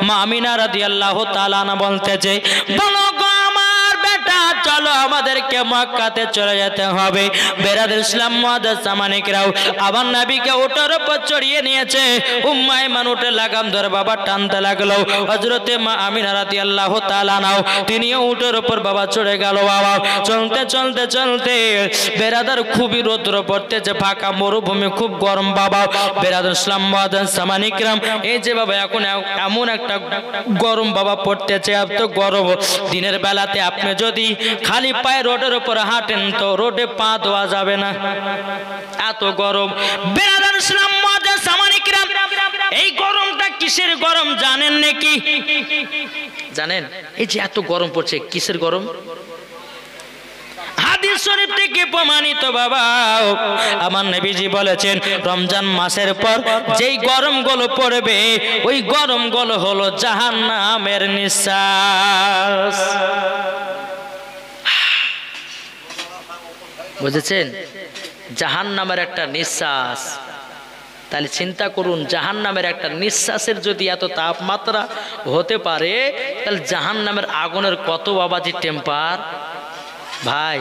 মা আমিনা রাদিয়াল্লাহু তাআলা আনহা বলতেছে, বলো গো আমার বেটা, চলো আমাদেরকে মক্কাতে চলে যেতে হবে। বেরাদুল ইসলাম মুআদ্দাস সামানিকরাও আবার নবীকে উটের উপর চড়িয়ে নিয়েছে। উম্মে আইমান উটে লাগাম ধরে বাবা টানতে লাগলো। হযরতে মা আমিনা রাদিয়াল্লাহু তাআলা আনহা তিনিও উটের উপর বাবা চড়ে গেল। বাবা চলতে চলতে চলতে বেরাদার খুবই রৌদ্র পড়তেছে, ফাঁকা মরুভূমি, খুব গরম বাবা। বেরাদুল ইসলাম মুআদ্দাস সামানিকরাম এই যে বাবা এখন এমন একটা গরম বাবা পড়তেছে, এত গরম। দিনের বেলাতে আপনি যদি খালি পায়ে রোডের উপর হাঁটেন তো রোডে পা দেওয়া যাবে না, এত গরম। বেরাদুল ইসলাম মুআদ্দাস সামানিকরাম এই গরমটা কিসের গরম জানেন নাকি? জানেন এই যে এত গরম পড়ছে কিসের গরম? হাদিস শরীফ থেকে প্রমাণিত বাবা, আমার নবীজি বলেছেন রমজান মাসের পর যেই গরমগুলো পড়বে ওই গরমগুলো হলো জাহান্নামের নিঃশ্বাস। বুঝেছেন? জাহান্নামের একটা নিঃশ্বাস। তাহলে চিন্তা করুন, জাহান্নামের একটা নিঃশ্বাসের যদি এত তাপমাত্রা হতে পারে, তাহলে জাহান্নামের আগুনের কত বাবাজি টেম্পার। ভাই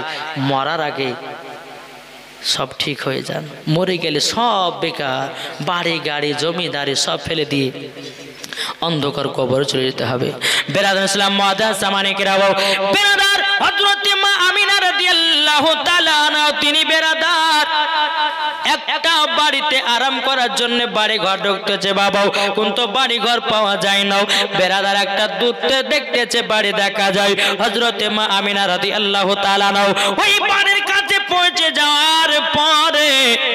মরার আগে সব ঠিক হয়ে যান, মরে গেলে সব বেকার, বাড়ি গাড়ি জমিদারি সব ফেলে দিয়ে অন্ধকার কবরে চলে যেতে হবে। বেরাদুল ইসলাম মুআদ্দাস সামানিকরাও বেরাদার হযরত মা আমিনা রাদিয়াল্লাহু তাআলা আনহা তিনি বেরাদার একটা বাড়িতে আরাম করার জন্য বাড়ি ঘর ঢুকতেছে বাবা, কিন্তু বাড়ি ঘর পাওয়া যায় না। বেরাদার একটা দূরতে দেখতেছে বাড়ি দেখা যায়। হযরতে মা আমিনা রাদিয়াল্লাহু তাআলা আনহা ওই বাড়ির কাছে পৌঁছে যাওয়ার পরে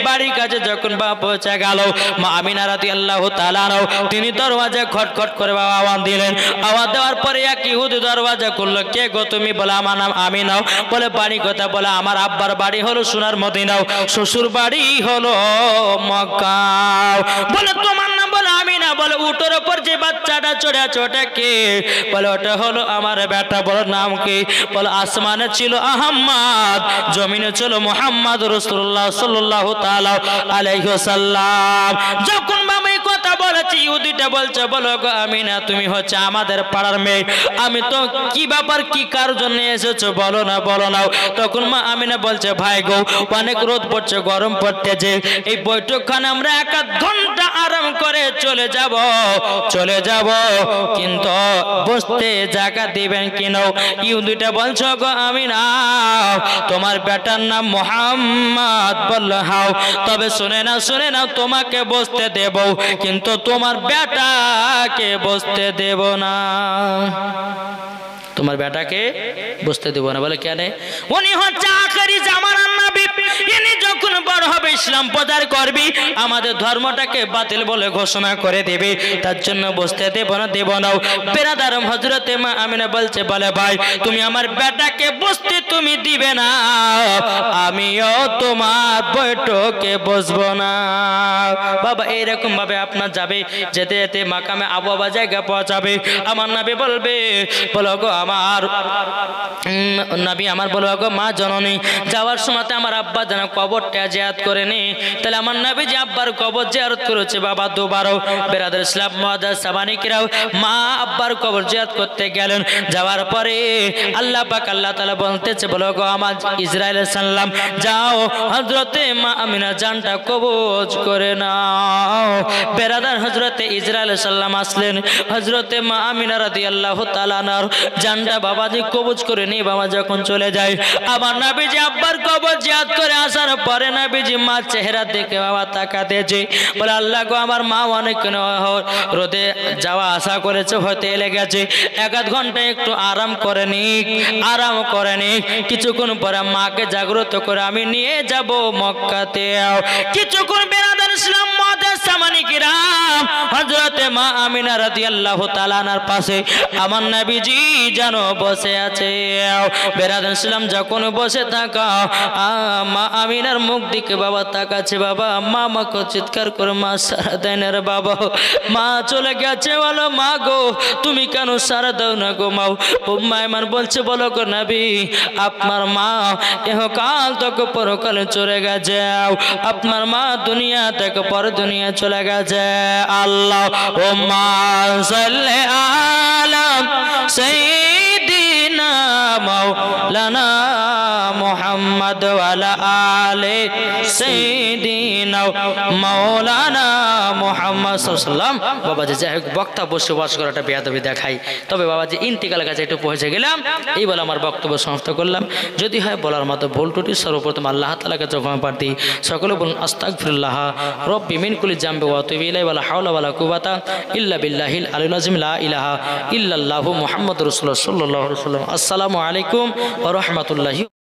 বাড়ির কাছে যখন বাবা পৌঁছে গেল, মা আমিনা রাদিয়াল্লাহু তাআলা আনহা তিনি দরওয়াজা খটখট করে বাবা আওয়াজ দিলেন। আওয়াজ দেওয়ার পরে এক ইহুদি দরওয়াজা খুললো। কে গো তুমি? বলে আমার নাম আমিনা। বলে বাড়ি কথা? বলে আমার আব্বার বাড়ি হলো সোনার মদিনা, শ্বশুর বাড়ি হলো মক্কা। বলে তোমার নাম? বলে আমিনা। বলে উটের উপর যে বাচ্চাটা চড়ে আছে ওটা কে? বলে ওটা হলো আমার বেটা। বলে নাম কি? বলে আসমানে ছিল আহমদ, জমিনে ছিল মুহাম্মদ রাসূলুল্লাহ সাল্লাল্লাহু তাআলা আলাইহি ওয়াসাল্লাম। যখন বাবা এই কথা বলেছি, ইহুদিটা বলছে, বলো গো আমিনা তুমি হচ্ছে আমাদের পাড়ার মেয়ে, আমি তো কি ব্যাপার, কি কার জন্য এসেছো বলো না, বলো না। তখন মা আমিনা বলছে, ভাই গো অনেক রোদ পড়ছে, গরম পড়তেছে, এই বৈঠকখানে আমরা 1 ঘন্টা আরাম করে চলে যাব, কিন্তু বসতে জায়গা দিবেন কিনা? ইহুদিটা বলছো গো আমিনা তোমার বেটার নাম মুহাম্মদ? বলল হাও। তবে শুনে নাও তোমাকে বসতে দেব, কিন্তু তোমার বেটাকে বসতে দেব না। তোমার বেটাকে বসতে দেব না। বলে কেন? উনি হচ্ছে আখেরি জামানার নবী, ইনি যখন বড় হবে ইসলাম প্রচার করবে, আমাদের ধর্মটাকে বাতিল বলে ঘোষণা করে দেবে, তার জন্য বসতে দেব না। বেরাদার হযরতে মা আমিনা বলছে, বলে ভাই তুমি আমার বেটাকে বসতে তুমি দিবে না, আমিও তোমার বৈঠকে বসবো না। বাবা এইরকম ভাবে আপনার যাবে, যেতে যেতে মাকামে আবু বাবা জায়গা পৌঁছাবে। আমার নবী বলবে, বলো গো আমার নবী আমার, বলো গো মা জননী, যাওয়ার সময় আমার আব্বা যেন কবরটা জিয়ারত করে নি। তাহলে আমার নবী যে আব্বার কবর জিয়ারত করেছে বাবা 2 বার। বেরাদুল ইসলাম মুআদ্দাস সামানিকরাও মা আব্বার কবর জিয়ারত করতে গেলেন। যাওয়ার পরে আল্লাহ পাক আল্লাহ তাআলা বলতেছে, বলো গো আমার ইসরাইল সাল্লাম, যাও হযরতে মা আমিনা জানটা কবজ করে নাও। বেরাদার হযরতে ইসরাইল সাল্লাম আসলেন, হযরতে মা আমিনা রাদিয়াল্লাহু তাআলা আনহার জানটা বাবাজি কবজ করে নিয়ে বাবা যখন চলে যায়, আমার নবীজি আব্বার কবর জিয়ারত করে আসার পরে নবীজি মা চেহারা দেখে বাবা তাকাতেছে, বলে আল্লাহ গো আমার মা অনেক রোদে যাওয়া আসা করেছে, হতে লেগেছে, 1 ঘন্টা একটু আরাম করে নিক, কিছুক্ষণ পরে মাকে জাগ্রত করে আমি নিয়ে যাব মক্কাতে। কিছুক্ষণ বেরাদার ইসলাম মুআদ্দাস সামানিকরাম হযরতে মা আমিনা রাদিয়াল্লাহু তাআলা আনহার পাশে আমার নবীজি যেন বসে আছে। বেরাদার ইসলাম যখন বসে থাকা মা আমিনার মুখ দিকে বাবা তাকাচ্ছে, বাবা মা আমাকে চিৎকার করে মা সারা দেয় না রে বাবা, মা চলে গেছে। বলো মা গো তুমি কেন সারা দাও না গো মা? উম্মে আইমান বলছে, বলো গো নবী আপনার মা ইহকাল থেকে পরকালে চলে গেছে, আপনার মা দুনিয়া থেকে পর দুনিয়া চলে গেছে। আল্লাহুম্মা সাল্লি আলা সাইয়্যিদিনা মাওলানা মুহাম্মদ ওয়া আলা আলি সাইয়্যিদিনা মাওলানা মুহাম্মদ সাল্লাল্লাহু আলাইহি ওয়াসাল্লাম। বাবাজি যাই হোক, বক্তা বসে ওয়াজ করাটা বেয়াদবি দেখাই, তবে বাবাজি ইন্তিকালের কাছে একটু পৌঁছে গেলাম, এই বলে আমার বক্তব্য সমাপ্ত করলাম। যদি হয় বলার মতো ভুল ত্রুটি সর্বপ্রথম আল্লাহ তাআলার কাছে ক্ষমা প্রার্থী। সকলে বলুন আস্তাগফিরুল্লাহ রব্বি মিন কুল্লি জামবি ওয়া আতুবু ইলাইহি ওয়া লা হাওলা ওয়া লা কুওয়াতা ইল্লা বিল্লাহিল আলিয়্যিল আযীম লা ইলাহা ইল্লাল্লাহু মুহাম্মাদুর রাসূলুল্লাহ সাল্লাল্লাহু আলাইহি ওয়াসাল্লাম। আসসালামু আলাইকুম ওয়া রাহমাতুল্লাহি।